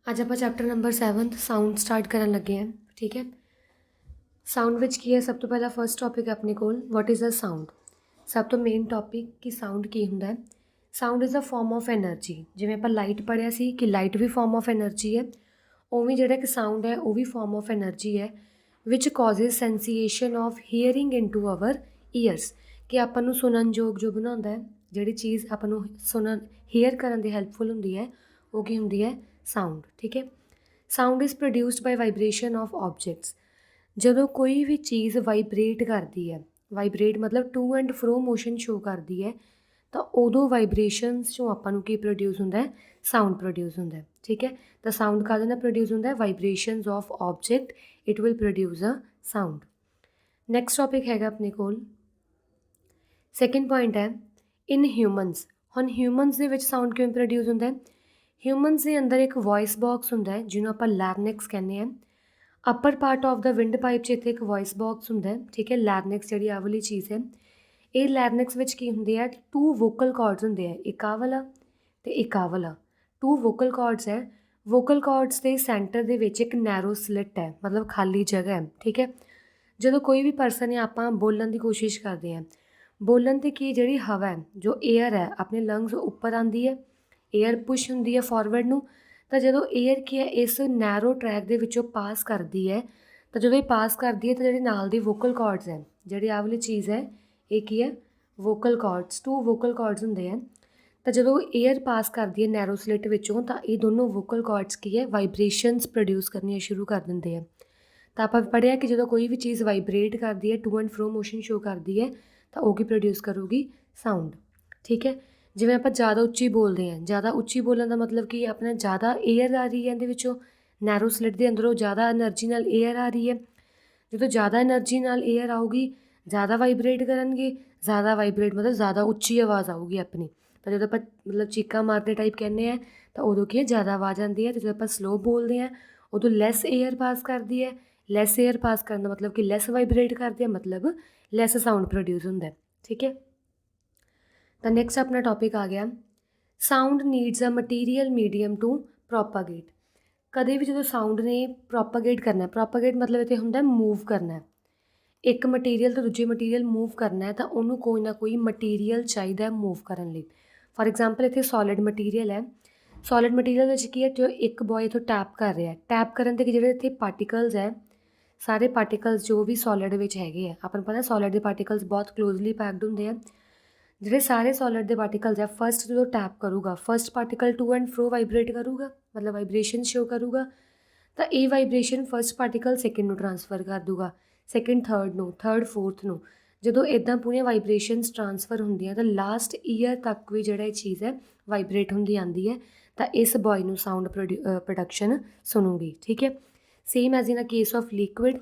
ਅੱਜ ਆਪਾਂ chapter number 7 sound start ਕਰਨ ਲੱਗੇ ਹਾਂ। ਠੀਕ ਹੈ, ਸਾਊਂਡ ਵਿੱਚ ਕੀ ਹੈ? ਸਭ ਤੋਂ ਪਹਿਲਾਂ ਫਸਟ ਟੌਪਿਕ ਆਪਣੇ ਕੋਲ ਵਾਟ ਇਜ਼ ਅ ਸਾਊਂਡ। ਸਭ ਤੋਂ ਮੇਨ ਟੌਪਿਕ ਕਿ ਸਾਊਂਡ ਕੀ ਹੁੰਦਾ ਹੈ। Sound is a form of energy. ਜਿਵੇਂ ਆਪਾਂ ਲਾਈਟ ਪੜ੍ਹਿਆ ਸੀ ਕਿ ਲਾਈਟ ਵੀ ਫਾਰਮ ਆਫ ਐਨਰਜੀ ਹੈ, ਉਵੇਂ ਜਿਹੜਾ ਕਿ ਸਾਊਂਡ ਹੈ ਉਹ ਵੀ ਫਾਰਮ ਆਫ ਐਨਰਜੀ ਹੈ which causes sensation of hearing in to our ears. ਕਿ ਆਪਾਂ ਨੂੰ ਸੁਣਨ ਯੋਗ ਜੋ ਬਣਾਉਂਦਾ ਹੈ, ਜਿਹੜੀ ਚੀਜ਼ ਆਪਾਂ ਨੂੰ ਸੁਣਨ ਹੀਅਰ ਕਰਨ ਦੀ ਹੈਲਪਫੁਲ ਹੁੰਦੀ ਹੈ, ਉਹ ਕੀ ਹੁੰਦੀ ਹੈ? ਸਾਊਂਡ। ਠੀਕ ਹੈ, sound is produced by vibration of objects. ਜਦੋਂ ਕੋਈ ਵੀ ਚੀਜ਼ ਵਾਈਬ੍ਰੇਟ ਕਰਦੀ ਹੈ, ਵਾਈਬ੍ਰੇਟ ਮਤਲਬ to and fro motion show ਕਰਦੀ ਹੈ, ਤਾਂ ਉਦੋਂ ਵਾਈਬ੍ਰੇਸ਼ਨਸ 'ਚੋਂ ਆਪਾਂ ਨੂੰ ਕੀ ਪ੍ਰੋਡਿਊਸ ਹੁੰਦਾ ਹੈ? ਸਾਊਂਡ ਪ੍ਰੋਡਿਊਸ ਹੁੰਦਾ ਹੈ। ਠੀਕ ਹੈ, ਤਾਂ ਸਾਊਂਡ ਕਾਹਦੇ ਨਾਲ ਪ੍ਰੋਡਿਊਸ ਹੁੰਦਾ ਹੈ? Vibrations of object, it will produce a sound. Next topic ਹੈਗਾ ਆਪਣੇ ਕੋਲ ਸੈਕਿੰਡ ਪੁਆਇੰਟ ਹੈ ਇਨ ਹਿਊਮਨਸ। ਹੁਣ ਹਿਊਮਨਸ ਦੇ ਵਿੱਚ ਸਾਊਂਡ ਕਿਵੇਂ ਪ੍ਰੋਡਿਊਸ ਹੁੰਦਾ ਹੈ? ਹਿਊਮਨਸ ਦੇ ਅੰਦਰ ਇੱਕ ਵੋਇਸ ਬਾਕਸ ਹੁੰਦਾ ਹੈ ਜਿਹਨੂੰ ਆਪਾਂ ਲੈਰਨਿਕਸ ਕਹਿੰਦੇ ਹਾਂ। Upper part of the windpipe 'ਚ ਇੱਥੇ ਇੱਕ ਵੋਇਸ ਬਾਕਸ ਹੁੰਦਾ ਹੈ। ਠੀਕ ਹੈ, ਲੈਰਨਿਕਸ ਜਿਹੜੀ ਆਹ ਵਾਲੀ ਚੀਜ਼ ਹੈ, ਇਹ ਲੈਰਨਿਕਸ ਵਿੱਚ ਕੀ ਹੁੰਦੇ ਆ? ਟੂ ਵੋਕਲ ਕਾਰਡਸ ਹੁੰਦੇ ਆ, ਇੱਕ ਆਹ ਵਾਲਾ ਅਤੇ ਇੱਕ ਆਹ ਵਾਲਾ। ਟੂ ਵੋਕਲ ਕਾਰਡਸ ਹੈ। ਵੋਕਲ ਕਾਰਡਸ ਦੇ ਸੈਂਟਰ ਦੇ ਵਿੱਚ ਇੱਕ ਨੈਰੋ ਸਲਿੱਟ ਹੈ, ਮਤਲਬ ਖਾਲੀ ਜਗ੍ਹਾ ਹੈ। ਠੀਕ ਹੈ, ਜਦੋਂ ਕੋਈ ਵੀ ਪਰਸਨ ਹੈ ਆਪਾਂ ਬੋਲਣ ਦੀ ਕੋਸ਼ਿਸ਼ ਕਰਦੇ ਹਾਂ, ਬੋਲਣ 'ਤੇ ਕੀ ਜਿਹੜੀ ਹਵਾ ਹੈ, ਜੋ ਏਅਰ ਹੈ, ਆਪਣੇ ਲੰਗਸ ਉੱਪਰ ਆਉਂਦੀ ਹੈ, ਏਅਰ ਪੁਸ਼ ਹੁੰਦੀ ਹੈ ਫਾਰਵਰਡ ਨੂੰ। ਤਾਂ ਜਦੋਂ ਏਅਰ ਕੀ ਹੈ ਇਸ ਨੈਰੋ ਟਰੈਕ ਦੇ ਵਿੱਚੋਂ ਪਾਸ ਕਰਦੀ ਹੈ, ਤਾਂ ਜਦੋਂ ਇਹ ਪਾਸ ਕਰਦੀ ਹੈ ਤਾਂ ਜਿਹੜੇ ਨਾਲ ਦੀ ਵੋਕਲ ਕਾਰਡਸ ਹੈ, ਜਿਹੜੀ ਆਹ ਵਾਲੀ ਚੀਜ਼ ਹੈ, ਇਹ ਕੀ ਹੈ? Vocal cords. Two vocal cords ਹੁੰਦੇ ਆ। ਤਾਂ ਜਦੋਂ ਏਅਰ ਪਾਸ ਕਰਦੀ ਹੈ ਨੈਰੋ ਸਲਿੱਟ ਵਿੱਚੋਂ, ਤਾਂ ਇਹ ਦੋਨੋਂ ਵੋਕਲ ਕਾਰਡਸ ਕੀ ਹੈ? ਵਾਈਬ੍ਰੇਸ਼ਨਸ ਪ੍ਰੋਡਿਊਸ ਕਰਨੀਆਂ ਸ਼ੁਰੂ ਕਰ ਦਿੰਦੇ ਆ। ਤਾਂ ਆਪਾਂ ਪੜ੍ਹਿਆ ਕਿ ਜਦੋਂ ਕੋਈ ਵੀ ਚੀਜ਼ ਵਾਈਬ੍ਰੇਟ ਕਰਦੀ ਹੈ, to and fro motion show ਕਰਦੀ ਹੈ, ਤਾਂ ਉਹ ਕੀ ਪ੍ਰੋਡਿਊਸ ਕਰੂਗੀ? ਸਾਊਂਡ। ਠੀਕ ਹੈ, ਜਿਵੇਂ ਆਪਾਂ ਜ਼ਿਆਦਾ ਉੱਚੀ ਬੋਲਦੇ ਹਾਂ, ਜ਼ਿਆਦਾ ਉੱਚੀ ਬੋਲਣ ਦਾ ਮਤਲਬ ਕਿ ਆਪਣਾ ਜ਼ਿਆਦਾ ਏਅਰ ਆ ਰਹੀ ਹੈ ਇਹਦੇ ਵਿੱਚੋਂ, ਨੈਰੋ ਸਲਿੱਟ ਦੇ ਅੰਦਰੋਂ ਜ਼ਿਆਦਾ ਐਨਰਜੀ ਨਾਲ ਏਅਰ ਆ ਰਹੀ ਹੈ। ਜਦੋਂ ਜ਼ਿਆਦਾ ਐਨਰਜੀ ਨਾਲ ਏਅਰ ਆਊਗੀ, ਜ਼ਿਆਦਾ ਵਾਈਬ੍ਰੇਟ ਕਰਨਗੇ, ਜ਼ਿਆਦਾ ਵਾਈਬ੍ਰੇਟ ਮਤਲਬ ਜ਼ਿਆਦਾ ਉੱਚੀ ਆਵਾਜ਼ ਆਊਗੀ ਆਪਣੀ। ਤਾਂ ਜਦੋਂ ਆਪਾਂ ਮਤਲਬ ਚੀਕਾਂ ਮਾਰਦੇ ਟਾਈਪ ਕਹਿੰਦੇ ਹਾਂ, ਤਾਂ ਉਦੋਂ ਕੀ ਹੈ? ਜ਼ਿਆਦਾ ਆਵਾਜ਼ ਆਉਂਦੀ ਹੈ। ਅਤੇ ਜਦੋਂ ਆਪਾਂ ਸਲੋ ਬੋਲਦੇ ਹਾਂ, ਉਦੋਂ ਲੈਸ ਏਅਰ ਪਾਸ ਕਰਦੀ ਹੈ। ਲੈਸ ਏਅਰ ਪਾਸ ਕਰਨ ਦਾ ਮਤਲਬ ਕਿ ਲੈਸ ਵਾਈਬ੍ਰੇਟ ਕਰਦੇ ਆ, ਮਤਲਬ ਲੈਸ ਸਾਊਂਡ ਪ੍ਰੋਡਿਊਸ ਹੁੰਦਾ। ਠੀਕ ਹੈ, ਤਾਂ ਨੈਕਸਟ ਆਪਣਾ ਟੌਪਿਕ ਆ ਗਿਆ sound needs a material medium to propagate. ਕਦੇ ਵੀ ਜਦੋਂ ਸਾਊਂਡ ਨੇ ਪ੍ਰੋਪਾਗੇਟ ਕਰਨਾ, ਪ੍ਰੋਪਾਗੇਟ ਮਤਲਬ ਇੱਥੇ ਹੁੰਦਾ ਮੂਵ ਕਰਨਾ, ਇੱਕ ਮਟੀਰੀਅਲ ਤੋਂ ਦੂਜੇ ਮਟੀਰੀਅਲ ਮੂਵ ਕਰਨਾ ਹੈ, ਤਾਂ ਉਹਨੂੰ ਕੋਈ ਨਾ ਕੋਈ ਮਟੀਰੀਅਲ ਚਾਹੀਦਾ ਮੂਵ ਕਰਨ ਲਈ। ਫੋਰ ਐਗਜ਼ਾਮਪਲ ਇੱਥੇ ਸੋਲਿਡ ਮਟੀਰੀਅਲ ਹੈ। ਸੋਲਿਡ ਮਟੀਰੀਅਲ ਵਿੱਚ ਕੀ ਹੈ? ਜੋ ਇੱਕ ਬॉय ਇੱਥੋਂ ਟੈਪ ਕਰ ਰਿਹਾ, ਟੈਪ ਕਰਨ 'ਤੇ ਜਿਹੜੇ ਇੱਥੇ ਪਾਰਟੀਕਲਸ ਹੈ, ਸਾਰੇ ਪਾਰਟੀਕਲਸ ਜੋ ਵੀ ਸੋਲਿਡ ਵਿੱਚ ਹੈਗੇ ਆ, ਆਪਾਂ ਨੂੰ ਪਤਾ ਸੋਲਿਡ ਦੇ ਪਾਰਟੀਕਲਸ ਬਹੁਤ ਕਲੋਜ਼ਲੀ ਪੈਕਡ ਹੁੰਦੇ ਆ। ਜਿਹੜੇ ਸਾਰੇ ਸੋਲਿਡ ਦੇ ਪਾਰਟੀਕਲਸ ਹੈ, ਫਸਟ ਜਦੋਂ ਟੈਪ ਕਰੂਗਾ, first particle to and fro vibrate ਕਰੂਗਾ, ਮਤਲਬ ਵਾਈਬ੍ਰੇਸ਼ਨ ਸ਼ੋ ਕਰੂਗਾ। ਤਾਂ ਇਹ ਵਾਈਬ੍ਰੇਸ਼ਨ ਫਸਟ ਪਾਰਟੀਕਲ ਸੈਕਿੰਡ ਨੂੰ ਟਰਾਂਸਫਰ ਕਰ ਦੂਗਾ, ਸੈਕਿੰਡ ਥਰਡ ਨੂੰ, ਥਰਡ ਫੋਰਥ ਨੂੰ। ਜਦੋਂ ਇੱਦਾਂ ਪੂਰੀਆਂ ਵਾਈਬ੍ਰੇਸ਼ਨਸ ਟਰਾਂਸਫਰ ਹੁੰਦੀਆਂ, ਤਾਂ ਲਾਸਟ ਈਅਰ ਤੱਕ ਵੀ ਜਿਹੜਾ ਇਹ ਚੀਜ਼ ਹੈ ਵਾਈਬ੍ਰੇਟ ਹੁੰਦੀ ਆਉਂਦੀ ਹੈ, ਤਾਂ ਇਸ ਬॉय ਨੂੰ ਸਾਊਂਡ ਪ੍ਰੋਡਕਸ਼ਨ ਸੁਣੂਗੀ। ਠੀਕ ਹੈ, same as in a case of liquid.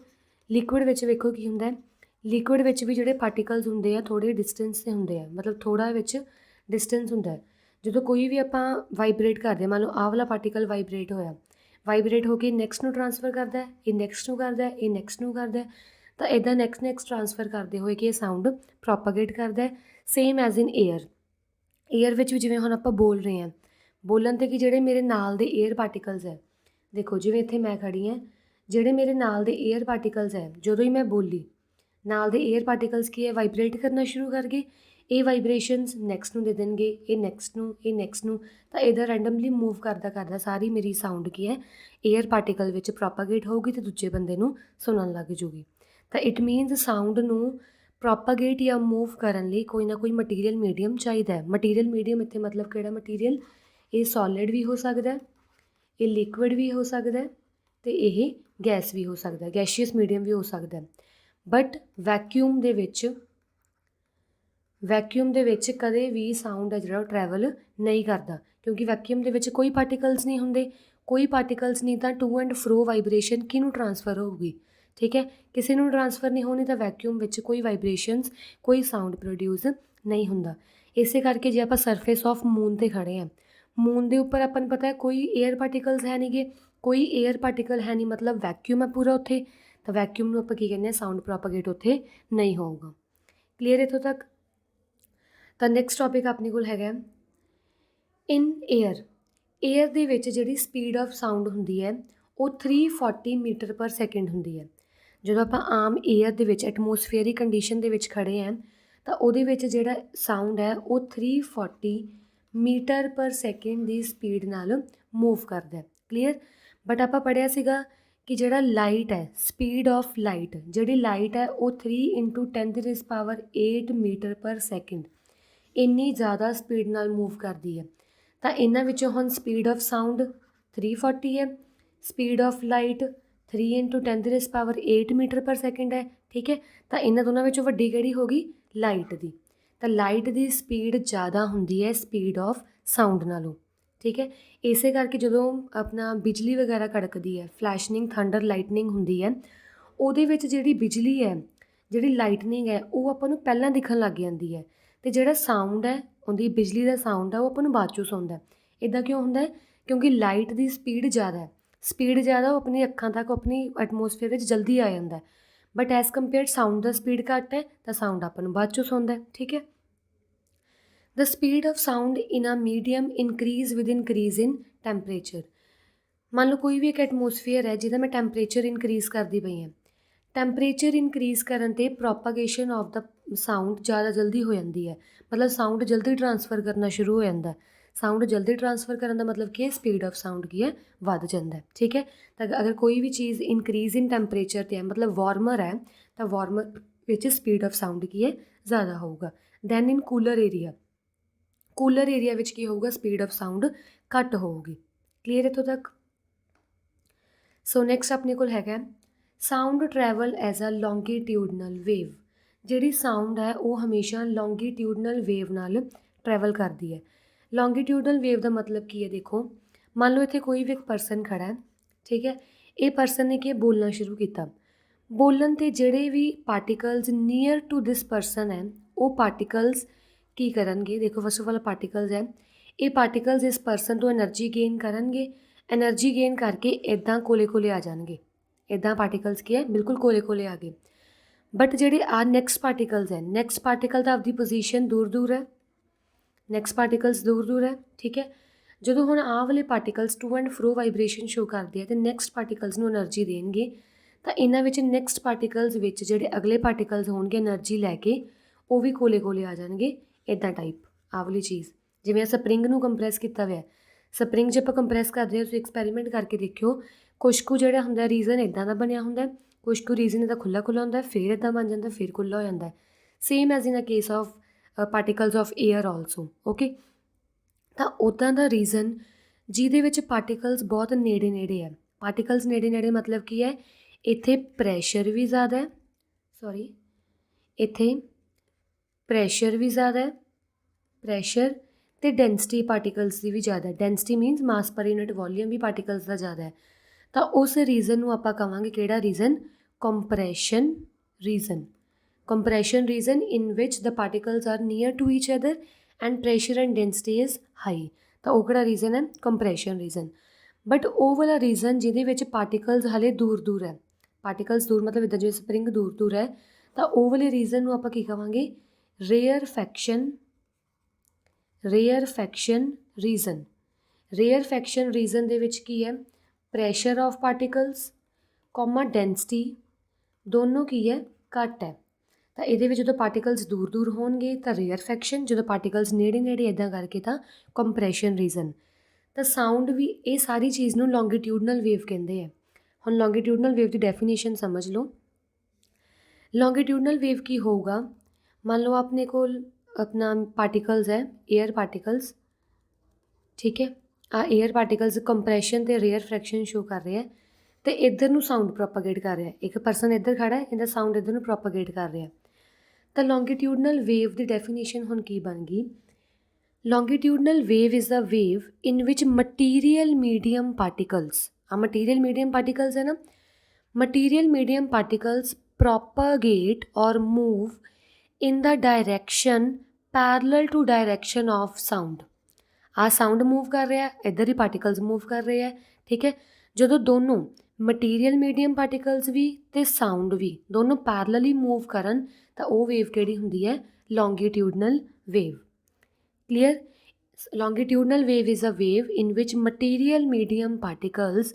Liquid ਵਿੱਚ ਵੇਖੋ ਕੀ ਹੁੰਦਾ ਹੈ, ਲਿਕੁਇਡ ਵਿੱਚ ਵੀ ਜਿਹੜੇ ਪਾਰਟੀਕਲਸ ਹੁੰਦੇ ਆ ਥੋੜ੍ਹੇ ਡਿਸਟੈਂਸ 'ਤੇ ਹੁੰਦੇ ਆ, ਮਤਲਬ ਥੋੜ੍ਹਾ ਵਿੱਚ ਡਿਸਟੈਂਸ ਹੁੰਦਾ ਹੈ। ਜਦੋਂ ਕੋਈ ਵੀ ਆਪਾਂ ਵਾਈਬ੍ਰੇਟ ਕਰਦੇ ਹਾਂ, ਮੰਨ ਲਓ ਆਹ ਵਾਲਾ ਪਾਰਟੀਕਲ ਵਾਈਬ੍ਰੇਟ ਹੋਇਆ, ਵਾਈਬ੍ਰੇਟ ਹੋ ਕੇ ਨੈਕਸਟ ਨੂੰ ਟਰਾਂਸਫਰ ਕਰਦਾ, ਇਹ ਨੈਕਸਟ ਨੂੰ ਕਰਦਾ, ਇਹ ਨੈਕਸਟ ਨੂੰ ਕਰਦਾ, ਤਾਂ ਇੱਦਾਂ ਨੈਕਸਟ ਟਰਾਂਸਫਰ ਕਰਦੇ ਹੋਏ ਕਿ ਇਹ ਸਾਊਂਡ ਪ੍ਰੋਪਾਗੇਟ ਕਰਦਾ। ਸੇਮ ਐਜ਼ ਇਨ ਏਅਰ। ਏਅਰ ਵਿੱਚ ਵੀ ਜਿਵੇਂ ਹੁਣ ਆਪਾਂ ਬੋਲ ਰਹੇ ਹਾਂ, ਬੋਲਣ 'ਤੇ ਕਿ ਜਿਹੜੇ ਮੇਰੇ ਨਾਲ ਦੇ ਏਅਰ ਪਾਰਟੀਕਲਸ ਹੈ, ਦੇਖੋ ਜਿਵੇਂ ਇੱਥੇ ਮੈਂ ਖੜੀ ਹਾਂ, ਜਿਹੜੇ ਮੇਰੇ ਨਾਲ ਦੇ ਏਅਰ ਪਾਰਟੀਕਲਸ ਹੈ, ਜਦੋਂ ਹੀ ਮੈਂ ਬੋਲੀ, ਨਾਲ ਦੇ ਏਅਰ ਪਾਰਟੀਕਲਸ ਕੀ ਹੈ? ਵਾਈਬ੍ਰੇਟ ਕਰਨਾ ਸ਼ੁਰੂ ਕਰ ਗਏ। ਇਹ ਵਾਈਬ੍ਰੇਸ਼ਨਸ ਨੈਕਸਟ ਨੂੰ ਦੇ ਦੇਣਗੇ, ਇਹ ਨੈਕਸਟ ਨੂੰ, ਇਹ ਨੈਕਸਟ ਨੂੰ। ਤਾਂ ਇਹਦਾ ਰੈਂਡਮਲੀ ਮੂਵ ਕਰਦਾ ਕਰਦਾ ਸਾਰੀ ਮੇਰੀ ਸਾਊਂਡ ਕੀ ਹੈ? ਏਅਰ ਪਾਰਟੀਕਲ ਵਿੱਚ ਪ੍ਰੋਪਾਗੇਟ ਹੋਊਗੀ ਅਤੇ ਦੂਜੇ ਬੰਦੇ ਨੂੰ ਸੁਣਨ ਲੱਗ ਜੂਗੀ। ਤਾਂ ਇਟ ਮੀਨਸ ਸਾਊਂਡ ਨੂੰ ਪ੍ਰੋਪਾਗੇਟ ਜਾਂ ਮੂਵ ਕਰਨ ਲਈ ਕੋਈ ਨਾ ਕੋਈ ਮਟੀਰੀਅਲ ਮੀਡੀਅਮ ਚਾਹੀਦਾ ਹੈ। ਮਟੀਰੀਅਲ ਮੀਡੀਅਮ ਇੱਥੇ ਮਤਲਬ ਕਿਹੜਾ ਮਟੀਰੀਅਲ? ਇਹ ਸੋਲਿਡ ਵੀ ਹੋ ਸਕਦਾ, ਇਹ ਲਿਕੁਇਡ ਵੀ ਹੋ ਸਕਦਾ, ਅਤੇ ਇਹ ਗੈਸ ਵੀ ਹੋ ਸਕਦਾ, ਗੈਸ਼ੀਅਸ ਮੀਡੀਅਮ ਵੀ ਹੋ ਸਕਦਾ। ਬਟ ਵੈਕਿਊਮ ਦੇ ਵਿੱਚ ਕਦੇ ਵੀ ਸਾਊਂਡ ਹੈ ਜਿਹੜਾ ਉਹ ਟਰੈਵਲ ਨਹੀਂ ਕਰਦਾ, ਕਿਉਂਕਿ ਵੈਕਿਊਮ ਦੇ ਵਿੱਚ ਕੋਈ ਪਾਰਟੀਕਲਸ ਨਹੀਂ ਹੁੰਦੇ। ਕੋਈ ਪਾਰਟੀਕਲਸ ਨਹੀਂ ਤਾਂ ਟੂ ਐਂਡ ਫਰੋ ਵਾਈਬ੍ਰੇਸ਼ਨ ਕਿਹਨੂੰ ਟਰਾਂਸਫਰ ਹੋਊਗੀ? ਠੀਕ ਹੈ, ਕਿਸੇ ਨੂੰ ਟਰਾਂਸਫਰ ਨਹੀਂ ਹੋਣੀ, ਤਾਂ ਵੈਕਿਊਮ ਵਿੱਚ ਕੋਈ ਵਾਈਬ੍ਰੇਸ਼ਨਸ, ਕੋਈ ਸਾਊਂਡ ਪ੍ਰੋਡਿਊਸ ਨਹੀਂ ਹੁੰਦਾ। ਇਸੇ ਕਰਕੇ ਜੇ ਆਪਾਂ ਸਰਫੇਸ ਆਫ ਮੂਨ 'ਤੇ ਖੜ੍ਹੇ ਹਾਂ, ਮੂਨ ਦੇ ਉੱਪਰ ਆਪਾਂ ਨੂੰ ਪਤਾ ਹੈ ਕੋਈ ਏਅਰ ਪਾਰਟੀਕਲਸ ਹੈ ਨਹੀਂਗੇ, ਕੋਈ ਏਅਰ ਪਾਰਟੀਕਲ ਹੈ ਨਹੀਂ, ਮਤਲਬ ਵੈਕਿਊਮ ਹੈ ਪੂਰਾ ਉੱਥੇ। ਤਾਂ ਵੈਕਿਊਮ ਨੂੰ ਆਪਾਂ ਕੀ ਕਹਿੰਦੇ ਹਾਂ? ਸਾਊਂਡ ਪ੍ਰੋਪਾਗੇਟ ਉੱਥੇ ਨਹੀਂ ਹੋਊਗਾ। ਕਲੀਅਰ ਇੱਥੋਂ ਤੱਕ? ਤਾਂ ਨੈਕਸਟ ਟੌਪਿਕ ਆਪਣੇ ਕੋਲ ਹੈਗਾ ਇਨ ਏਅਰ। ਏਅਰ ਦੇ ਵਿੱਚ ਜਿਹੜੀ ਸਪੀਡ ਆਫ ਸਾਊਂਡ ਹੁੰਦੀ ਹੈ ਉਹ 340 ਮੀਟਰ ਪਰ ਸੈਕਿੰਡ ਹੁੰਦੀ ਹੈ। ਜਦੋਂ ਆਪਾਂ ਆਮ ਏਅਰ ਦੇ ਵਿੱਚ ਐਟਮੋਸਫੇਅਰਿਕ ਕੰਡੀਸ਼ਨ ਦੇ ਵਿੱਚ ਖੜ੍ਹੇ ਹਾਂ ਤਾਂ ਉਹਦੇ ਵਿੱਚ ਜਿਹੜਾ ਸਾਊਂਡ ਹੈ ਉਹ 340 ਮੀਟਰ ਪਰ ਸੈਕਿੰਡ ਦੀ ਸਪੀਡ ਨਾਲ ਮੂਵ ਕਰਦਾ। ਕਲੀਅਰ। ਬਟ ਆਪਾਂ ਪੜ੍ਹਿਆ ਸੀਗਾ ਕਿ ਜਿਹੜਾ ਲਾਈਟ ਹੈ, ਸਪੀਡ ਆਫ ਲਾਈਟ, ਜਿਹੜੀ ਲਾਈਟ ਹੈ ਉਹ 3 × 10⁸ ਮੀਟਰ ਪਰ ਸੈਕਿੰਡ ਇੰਨੀ ਜ਼ਿਆਦਾ ਸਪੀਡ ਨਾਲ ਮੂਵ ਕਰਦੀ ਹੈ। ਤਾਂ ਇਹਨਾਂ ਵਿੱਚੋਂ ਹੁਣ ਸਪੀਡ ਆਫ ਸਾਊਂਡ 340 ਹੈ, speed of light 3 × 10⁸ metre per second ਹੈ। ਠੀਕ ਹੈ। ਤਾਂ ਇਹਨਾਂ ਦੋਨਾਂ ਵਿੱਚੋਂ ਵੱਡੀ ਕਿਹੜੀ ਹੋ ਗਈ? ਲਾਈਟ ਦੀ। ਤਾਂ ਲਾਈਟ ਦੀ ਸਪੀਡ ਜ਼ਿਆਦਾ ਹੁੰਦੀ ਹੈ ਸਪੀਡ ਆਫ ਸਾਊਂਡ ਨਾਲੋਂ। ਠੀਕ ਹੈ। ਇਸੇ ਕਰਕੇ ਜਦੋਂ ਆਪਣਾ ਬਿਜਲੀ ਵਗੈਰਾ ਕੜਕਦੀ ਹੈ, ਫਲੈਸ਼ਨਿੰਗ, ਥੰਡਰ, ਲਾਈਟਨਿੰਗ ਹੁੰਦੀ ਹੈ, ਉਹਦੇ ਵਿੱਚ ਜਿਹੜੀ ਬਿਜਲੀ ਹੈ, ਜਿਹੜੀ ਲਾਈਟਨਿੰਗ ਹੈ, ਉਹ ਆਪਾਂ ਨੂੰ ਪਹਿਲਾਂ ਦਿਖਣ ਲੱਗ ਜਾਂਦੀ ਹੈ ਅਤੇ ਜਿਹੜਾ ਸਾਊਂਡ ਹੈ, ਉਹਦੀ ਬਿਜਲੀ ਦਾ ਸਾਊਂਡ ਹੈ, ਉਹ ਆਪਾਂ ਨੂੰ ਬਾਅਦ 'ਚੋਂ ਸੁਣਦਾ। ਇੱਦਾਂ ਕਿਉਂ ਹੁੰਦਾ? ਕਿਉਂਕਿ ਲਾਈਟ ਦੀ ਸਪੀਡ ਜ਼ਿਆਦਾ ਹੈ। ਸਪੀਡ ਜ਼ਿਆਦਾ, ਉਹ ਆਪਣੀ ਅੱਖਾਂ ਤੱਕ, ਆਪਣੀ ਐਟਮੋਸਫੇਅਰ ਵਿੱਚ ਜਲਦੀ ਆ ਜਾਂਦਾ। But as compare sound the speed ਘੱਟ ਹੈ ਤਾਂ ਸਾਊਂਡ ਆਪਾਂ ਨੂੰ ਬਾਅਦ 'ਚੋਂ ਸੁਣਦਾ। ਠੀਕ ਹੈ। The speed of sound in a medium increase with increase in temperature। ਮੰਨ ਲਓ ਕੋਈ ਵੀ ਇੱਕ ਐਟਮੋਸਫੀਅਰ ਹੈ ਜਿਹਦਾ ਮੈਂ ਟੈਂਪਰੇਚਰ ਇਨਕਰੀਜ਼ ਕਰਦੀ ਪਈ ਹਾਂ। ਟੈਂਪਰੇਚਰ ਇਨਕਰੀਜ਼ ਕਰਨ 'ਤੇ ਪ੍ਰੋਪਾਗੇਸ਼ਨ ਆਫ ਦਾ ਸਾਊਂਡ ਜ਼ਿਆਦਾ ਜਲਦੀ ਹੋ ਜਾਂਦੀ ਹੈ। ਮਤਲਬ ਸਾਊਂਡ ਜਲਦੀ ਟਰਾਂਸਫਰ ਕਰਨਾ ਸ਼ੁਰੂ ਹੋ ਜਾਂਦਾ। ਸਾਊਂਡ ਜਲਦੀ ਟਰਾਂਸਫਰ ਕਰਨ ਦਾ ਮਤਲਬ ਕੀ ਹੈ? ਸਪੀਡ ਆਫ ਸਾਊਂਡ ਕੀ ਹੈ? ਵੱਧ ਜਾਂਦਾ। ਠੀਕ ਹੈ। ਤਾਂ ਅਗਰ ਕੋਈ ਵੀ ਚੀਜ਼ ਇਨਕਰੀਜ਼ ਇਨ ਟੈਂਪਰੇਚਰ 'ਤੇ ਹੈ, ਮਤਲਬ ਵਾਰਮਰ ਹੈ, ਤਾਂ ਵਾਰਮਰ ਵਿੱਚ ਸਪੀਡ ਆਫ ਸਾਊਂਡ ਕੀ ਹੈ? ਜ਼ਿਆਦਾ ਹੋਊਗਾ। ਦੈਨ ਇਨ ਕੂਲਰ ਏਰੀਆ, ਕੂਲਰ ਏਰੀਆ ਵਿੱਚ ਕੀ ਹੋਊਗਾ? ਸਪੀਡ ਆਫ ਸਾਊਂਡ ਘੱਟ ਹੋਊਗੀ। ਕਲੀਅਰ ਇੱਥੋਂ ਤੱਕ? ਸੋ ਨੈਕਸਟ ਆਪਣੇ ਕੋਲ ਹੈਗਾ sound travel as a longitudinal wave. ਜਿਹੜੀ ਸਾਊਂਡ ਹੈ ਉਹ ਹਮੇਸ਼ਾ ਲੌਂਗੀਟਿਊਡਨਲ ਵੇਵ ਨਾਲ ਟਰੈਵਲ ਕਰਦੀ ਹੈ। ਲੌਂਗੀਟਿਊਡਨਲ ਵੇਵ ਦਾ ਮਤਲਬ ਕੀ ਹੈ? ਦੇਖੋ, ਮੰਨ ਲਓ ਇੱਥੇ ਕੋਈ ਵੀ ਇੱਕ ਪਰਸਨ ਖੜ੍ਹਾ ਹੈ। ਠੀਕ ਹੈ। ਇਹ ਪਰਸਨ ਨੇ ਕੀ ਬੋਲਣਾ ਸ਼ੁਰੂ ਕੀਤਾ। ਬੋਲਣ 'ਤੇ ਜਿਹੜੇ ਵੀ particles near to this person ਹੈ, ਉਹ ਪਾਰਟੀਕਲਸ ਕੀ ਕਰਨਗੇ? ਦੇਖੋ, ਫਸਟ ਆਫ ਆਲ ਪਾਰਟੀਕਲਸ ਹੈ, ਇਹ ਪਾਰਟੀਕਲਸ ਇਸ ਪਰਸਨ ਤੋਂ ਐਨਰਜੀ ਗੇਨ ਕਰਨਗੇ। ਐਨਰਜੀ ਗੇਨ ਕਰਕੇ ਇੱਦਾਂ ਕੋਲੇ ਆ ਜਾਣਗੇ। ਇੱਦਾਂ ਪਾਰਟੀਕਲਸ ਕੀ ਹੈ? ਬਿਲਕੁਲ ਕੋਲੇ ਆ ਗਏ। ਬਟ ਜਿਹੜੇ ਆ ਨੈਕਸਟ ਪਾਰਟੀਕਲਸ ਹੈ, ਨੈਕਸਟ ਪਾਰਟੀਕਲ ਦਾ ਆਪਦੀ ਪੋਜੀਸ਼ਨ ਦੂਰ ਹੈ। ਨੈਕਸਟ ਪਾਰਟੀਕਲਸ ਦੂਰ ਹੈ। ਠੀਕ ਹੈ। ਜਦੋਂ ਹੁਣ ਆਹ ਵਾਲੇ particles to and fro vibration show ਕਰਦੇ ਆ ਅਤੇ ਨੈਕਸਟ ਪਾਰਟੀਕਲਸ ਨੂੰ ਐਨਰਜੀ ਦੇਣਗੇ, ਤਾਂ ਇਹਨਾਂ ਵਿੱਚ ਨੈਕਸਟ ਪਾਰਟੀਕਲਸ ਵਿੱਚ ਜਿਹੜੇ ਅਗਲੇ ਪਾਰਟੀਕਲਸ ਹੋਣਗੇ ਐਨਰਜੀ ਲੈ ਕੇ ਉਹ ਵੀ ਕੋਲੇ ਆ ਜਾਣਗੇ। ਇੱਦਾਂ ਟਾਈਪ ਆਹ ਵਾਲੀ ਚੀਜ਼, ਜਿਵੇਂ ਸਪਰਿੰਗ ਨੂੰ ਕੰਪਰੈਸ ਕੀਤਾ ਹੋਇਆ। ਸਪਰਿੰਗ 'ਚ ਆਪਾਂ ਕੰਪਰੈਸ ਕਰਦੇ ਹਾਂ, ਤੁਸੀਂ ਐਕਸਪੈਰੀਮੈਂਟ ਕਰਕੇ ਦੇਖਿਓ। ਕੁਛ ਕੁ ਜਿਹੜਾ ਹੁੰਦਾ ਰੀਜ਼ਨ ਇੱਦਾਂ ਦਾ ਬਣਿਆ ਹੁੰਦਾ, ਕੁਛ ਕੁ ਰੀਜ਼ਨ ਇਹਦਾ ਖੁੱਲ੍ਹਾ ਹੁੰਦਾ, ਫਿਰ ਇੱਦਾਂ ਬਣ ਜਾਂਦਾ, ਫਿਰ ਖੁੱਲ੍ਹਾ ਹੋ ਜਾਂਦਾ। Same as in a case of particles of air also. Okay. ਤਾਂ ਉੱਦਾਂ ਦਾ ਰੀਜ਼ਨ ਜਿਹਦੇ ਵਿੱਚ ਪਾਰਟੀਕਲਸ ਬਹੁਤ ਨੇੜੇ ਹੈ। ਪਾਰਟੀਕਲਸ ਨੇੜੇ ਮਤਲਬ ਕੀ ਹੈ? ਇੱਥੇ ਪ੍ਰੈਸ਼ਰ ਵੀ ਜ਼ਿਆਦਾ ਹੈ, ਇੱਥੇ ਪ੍ਰੈਸ਼ਰ ਵੀ ਜ਼ਿਆਦਾ ਹੈ, ਪ੍ਰੈਸ਼ਰ ਅਤੇ ਡੈਂਸਿਟੀ ਪਾਰਟੀਕਲਸ ਦੀ ਵੀ ਜ਼ਿਆਦਾ। Density means mass per unit volume ਵੀ ਪਾਰਟੀਕਲਸ ਦਾ ਜ਼ਿਆਦਾ ਹੈ। ਤਾਂ ਉਸ ਰੀਜ਼ਨ ਨੂੰ ਆਪਾਂ ਕਹਾਂਗੇ ਕਿਹੜਾ region? Compression region. Compression region in which the particles are near to each other and pressure and density is high. ਤਾਂ ਉਹ ਕਿਹੜਾ ਰੀਜ਼ਨ ਹੈ? Compression reason. ਬਟ ਉਹ ਵਾਲਾ ਰੀਜ਼ਨ ਜਿਹਦੇ ਵਿੱਚ ਪਾਰਟੀਕਲਸ ਹਾਲੇ ਦੂਰ ਹੈ, ਪਾਰਟੀਕਲਸ ਦੂਰ ਮਤਲਬ ਇੱਦਾਂ ਜਿਵੇਂ ਸਪਰਿੰਗ ਦੂਰ ਹੈ, ਤਾਂ ਉਹ ਵਾਲੇ ਰੀਜ਼ਨ ਨੂੰ ਆਪਾਂ ਕੀ ਕਹਾਂਗੇ? ਰੇਅਰਫੈਕਸ਼ਨ ਰੀਜ਼ਨ। ਰੇਅਰਫੈਕਸ਼ਨ ਰੀਜ਼ਨ ਦੇ ਵਿੱਚ ਕੀ ਹੈ? ਪ੍ਰੈਸ਼ਰ ਆਫ ਪਾਰਟੀਕਲਸ ਡੈਂਸਿਟੀ ਦੋਨੋਂ ਕੀ ਹੈ? ਘੱਟ ਹੈ। ਤਾਂ ਇਹਦੇ ਵਿੱਚ ਜਦੋਂ ਪਾਰਟੀਕਲਸ ਦੂਰ ਹੋਣਗੇ ਤਾਂ ਰੇਅਰਫੈਕਸ਼ਨ, ਜਦੋਂ ਪਾਰਟੀਕਲਸ ਨੇੜੇ ਇੱਦਾਂ ਕਰਕੇ ਤਾਂ ਕੰਪਰੈਸ਼ਨ ਰੀਜ਼ਨ। ਤਾਂ ਸਾਊਂਡ ਵੀ ਇਹ ਸਾਰੀ ਚੀਜ਼ ਨੂੰ ਲੌਂਗੀਟਿਊਡਨਲ ਵੇਵ ਕਹਿੰਦੇ ਆ। ਹੁਣ ਲੌਂਗੀਟਿਊਡਨਲ ਵੇਵ ਦੀ ਡੈਫੀਨੇਸ਼ਨ ਸਮਝ ਲਓ। ਲੌਂਗੀਟਿਊਡਨਲ ਵੇਵ ਕੀ ਹੋਊਗਾ? ਮੰਨ ਲਓ ਆਪਣੇ ਕੋਲ ਆਪਣਾ ਪਾਰਟੀਕਲਸ ਹੈ, ਏਅਰ ਪਾਰਟੀਕਲਸ। ਠੀਕ ਹੈ। ਆ ਏਅਰ ਪਾਰਟੀਕਲਸ ਕੰਪਰੈਸ਼ਨ ਅਤੇ ਰੇਅਰਫੈਕਸ਼ਨ ਸ਼ੋ ਕਰ ਰਹੇ ਹੈ ਅਤੇ ਇੱਧਰ ਨੂੰ ਸਾਊਂਡ ਪ੍ਰੋਪਾਗੇਟ ਕਰ ਰਿਹਾ। ਇੱਕ ਪਰਸਨ ਇੱਧਰ ਖੜ੍ਹਾ ਹੈ, ਇਹਦਾ ਸਾਊਂਡ ਇੱਧਰ ਨੂੰ ਪ੍ਰੋਪਾਗੇਟ ਕਰ ਰਿਹਾ। ਤਾਂ ਲੌਂਗੀਟਿਊਡਨਲ ਵੇਵ ਦੀ ਡੈਫੀਨੇਸ਼ਨ ਹੁਣ ਕੀ ਬਣ ਗਈ? Longitudinal wave is the wave in which material medium particles, ਆ ਮਟੀਰੀਅਲ ਮੀਡੀਅਮ ਪਾਰਟੀਕਲਸ ਹੈ ਨਾ, ਮਟੀਰੀਅਲ ਮੀਡੀਅਮ ਪਾਰਟੀਕਲਸ ਪ੍ਰੋਪਾਗੇਟ ਔਰ move in the direction parallel to direction of sound. ਆਹ ਸਾਊਂਡ ਮੂਵ ਕਰ ਰਿਹਾ, ਇੱਧਰ ਹੀ ਪਾਰਟੀਕਲਸ ਮੂਵ ਕਰ ਰਹੇ ਹੈ। ਠੀਕ ਹੈ। ਜਦੋਂ ਦੋਨੋਂ ਮਟੀਰੀਅਲ ਮੀਡੀਅਮ ਪਾਰਟੀਕਲਸ ਵੀ ਅਤੇ ਸਾਊਂਡ ਵੀ ਦੋਨੋਂ ਪੈਰਲਲੀ ਮੂਵ ਕਰਨ ਤਾਂ ਉਹ ਵੇਵ ਕਿਹੜੀ ਹੁੰਦੀ ਹੈ? Longitudinal wave. Clear? Longitudinal wave is a wave in which material medium particles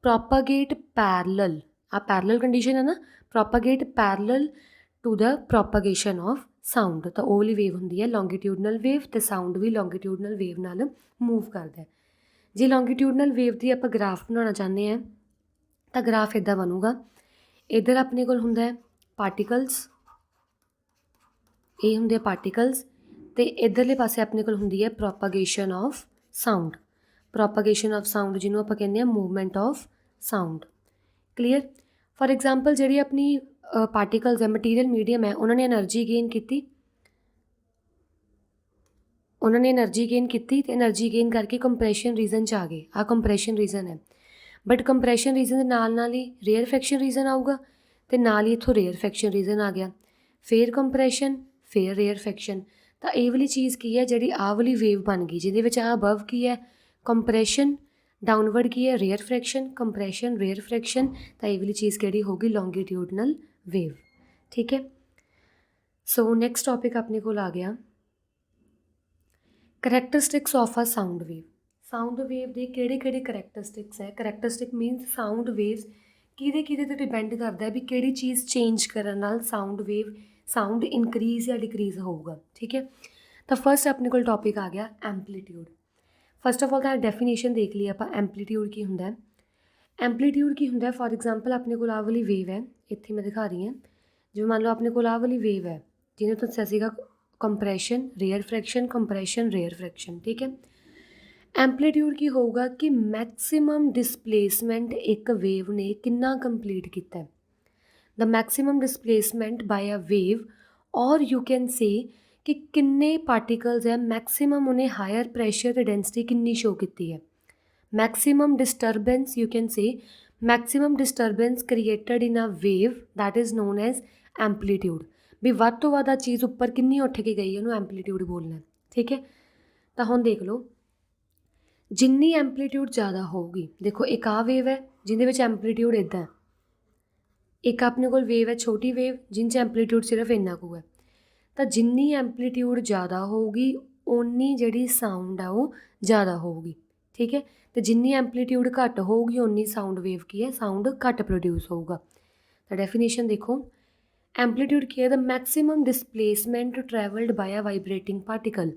propagate parallel. A parallel condition है ना, propagate parallel to the propagation of sound. ਤਾਂ ਉਹ ਵਾਲੀ wave ਹੁੰਦੀ ਹੈ longitudinal wave, ਤੇ sound ਵੀ longitudinal wave ਨਾਲ move ਕਰਦਾ ਹੈ। ਜੇ longitudinal wave ਦੀ ਆਪਾਂ ਗ੍ਰਾਫ ਬਣਾਉਣਾ ਚਾਹੁੰਦੇ ਹਾਂ ਤਾਂ ਗ੍ਰਾਫ ਇੱਦਾਂ ਬਣੂਗਾ। ਇੱਧਰ ਆਪਣੇ ਕੋਲ ਹੁੰਦਾ ਹੈ ਪਾਰਟੀਕਲਸ, ਇਹ ਹੁੰਦੇ ਆ ਪਾਰਟੀਕਲਸ, ਤੇ ਇੱਧਰਲੇ ਪਾਸੇ ਆਪਣੇ ਕੋਲ ਹੁੰਦੀ ਹੈ ਪ੍ਰੋਪਾਗੇਸ਼ਨ ਆਫ ਸਾਊਂਡ। ਪ੍ਰੋਪਾਗੇਸ਼ਨ ਆਫ ਸਾਊਂਡ ਜਿਹਨੂੰ ਆਪਾਂ ਕਹਿੰਦੇ ਹਾਂ movement of sound. Clear? For example ਜਿਹੜੀ ਆਪਣੀ ਪਾਰਟੀਕਲਸ ਹੈ, ਮਟੀਰੀਅਲ ਮੀਡੀਅਮ ਹੈ, ਉਹਨਾਂ ਨੇ એનર્ਜੀ ਗੇਨ ਕੀਤੀ, ਤੇ એનર્ਜੀ ਗੇਨ ਕਰਕੇ ਕੰਪਰੈਸ਼ਨ ਰੀਜਨ 'ਚ ਆ ਗਏ। ਆ ਕੰਪਰੈਸ਼ਨ ਰੀਜਨ ਹੈ, ਬਟ ਕੰਪਰੈਸ਼ਨ ਰੀਜਨ ਦੇ ਨਾਲ ਹੀ ਰੇਅਰ ਫੈਕਸ਼ਨ ਰੀਜਨ ਆਊਗਾ, ਤੇ ਨਾਲ ਹੀ ਇੱਥੋਂ ਰੇਅਰ ਫੈਕਸ਼ਨ ਰੀਜਨ ਆ ਗਿਆ, ਫਿਰ ਕੰਪਰੈਸ਼ਨ, ਫਿਰ ਰੇਅਰ ਫੈਕਸ਼ਨ। ਤਾਂ ਇਹ ਵਾਲੀ ਚੀਜ਼ ਕੀ ਹੈ, ਜਿਹੜੀ ਆਹ ਵਾਲੀ ਵੇਵ ਬਣ ਗਈ, ਜਿਹਦੇ ਵਿੱਚ ਆ ਅਬਵ ਕੀ ਹੈ ਕੰਪਰੈਸ਼ਨ, ਡਾਊਨਵਰਡ ਕੀ ਹੈ rare fraction, compression rare fraction. ਤਾਂ ਇਹ ਵਾਲੀ ਚੀਜ਼ ਕਿਹੜੀ ਹੋਗੀ ਲੌਂਗੀਟਿਊਡਨਲ ਵੇਵ। ਠੀਕ ਹੈ। ਸੋ ਨੈਕਸਟ ਟੌਪਿਕ ਆਪਣੇ ਕੋਲ ਆ ਗਿਆ characteristics of a sound wave. Sound wave ਦੇ ਕਿਹੜੇ ਕਿਹੜੇ ਕਰੈਕਟਰਿਸਟਿਕਸ ਹੈ। ਕਰੈਕਟਰਿਸਟਿਕ ਮੀਨਸ ਸਾਊਂਡ ਵੇਵਸ ਕਿਹਦੇ ਤੇ ਡਿਪੈਂਡ ਕਰਦਾ ਵੀ ਕਿਹੜੀ ਚੀਜ਼ ਚੇਂਜ ਕਰਨ ਨਾਲ ਸਾਊਂਡ ਵੇਵ ਸਾਊਂਡ ਇਨਕਰੀਜ਼ ਜਾਂ ਡਿਕਰੀਜ਼ ਹੋਊਗਾ। ਠੀਕ ਹੈ। ਤਾਂ ਫਸਟ ਆਪਣੇ ਕੋਲ ਟੌਪਿਕ ਆ ਗਿਆ ਐਂਪਲੀਟਿਊਡ। ਫਸਟ ਆਫ ਆਲ ਤਾਂ ਡੈਫੀਨੇਸ਼ਨ ਦੇਖ ਲਈ ਆਪਾਂ, ਐਂਪਲੀਟਿਊਡ ਕੀ ਹੁੰਦਾ ਹੈ। ਐਂਪਲੀਟਿਊਡ ਕੀ ਹੁੰਦਾ, ਫॉर एग्जांपल ਆਪਣੇ ਕੋਲ ਆਹ ਵਾਲੀ ਵੇਵ ਹੈ, ਇੱਥੇ ਮੈਂ ਦਿਖਾ ਰਹੀ ਹਾਂ, ਜਿਵੇਂ ਮੰਨ ਲਓ ਆਪਣੇ ਕੋਲ ਆਹ ਵਾਲੀ ਵੇਵ ਹੈ, ਜਿਹਨੇ ਤੋਂ ਦੱਸਿਆ ਸੀਗਾ compression rare fraction, compression rare fraction. ਠੀਕ ਹੈ। ਐਂਪਲੀਟਿਊਡ ਕੀ ਹੋਊਗਾ ਕਿ ਮੈਕਸਿਮਮ ਡਿਸਪਲੇਸਮੈਂਟ ਇੱਕ ਵੇਵ ਨੇ ਕਿੰਨਾ ਕੰਪਲੀਟ ਕੀਤਾ ਹੈ। The maximum displacement by a wave, or you can say ਕਿ ਕਿੰਨੇ ਪਾਰਟੀਕਲਸ ਹੈ, ਮੈਕਸਿਮਮ ਉਹਨੇ ਹਾਇਰ ਪ੍ਰੈਸ਼ਰ ਤੇ ਡੈਂਸਿਟੀ ਕਿੰਨੀ ਸ਼ੋ ਕੀਤੀ ਹੈ। Maximum disturbance, you can say maximum disturbance created in a wave, that is known as amplitude. ਵੀ ਵੱਧ ਤੋਂ ਵੱਧ ਆ ਚੀਜ਼ ਉੱਪਰ ਕਿੰਨੀ ਉੱਠ ਕੇ ਗਈ, ਉਹਨੂੰ ਐਂਪਲੀਟਿਊਡ ਬੋਲਣਾ। ਠੀਕ ਹੈ। ਤਾਂ ਹੁਣ ਦੇਖ ਲਓ, ਜਿੰਨੀ ਐਂਪਲੀਟਿਊਡ ਜ਼ਿਆਦਾ ਹੋਊਗੀ, ਦੇਖੋ ਇੱਕ ਆਹ ਵੇਵ ਹੈ ਜਿਹਦੇ ਵਿੱਚ ਐਂਪਲੀਟਿਊਡ ਇੱਦਾਂ, ਇੱਕ ਆਪਣੇ ਕੋਲ ਵੇਵ ਹੈ ਛੋਟੀ ਵੇਵ ਜਿਹਦੇ 'ਚ ਐਂਪਲੀਟਿਊਡ ਸਿਰਫ ਇੰਨਾ ਕੁ ਹੈ। ਤਾਂ ਜਿੰਨੀ ਐਂਪਲੀਟਿਊਡ ਜ਼ਿਆਦਾ ਹੋਊਗੀ ਓਨੀ ਜਿਹੜੀ ਸਾਊਂਡ ਆ ਉਹ ਜ਼ਿਆਦਾ ਹੋਊਗੀ। ਠੀਕ ਹੈ। ਅਤੇ ਜਿੰਨੀ ਐਂਪਲੀਟਿਊਡ ਘੱਟ ਹੋਊਗੀ ਓਨੀ ਸਾਊਂਡ ਵੇਵ ਕੀ ਹੈ, ਸਾਊਂਡ ਘੱਟ ਪ੍ਰੋਡਿਊਸ ਹੋਊਗਾ। ਤਾਂ ਡੈਫੀਨੇਸ਼ਨ ਦੇਖੋ, ਐਂਪਲੀਟਿਊਡ ਕੀ ਹੈ, the maximum displacement travelled by a vibrating particle.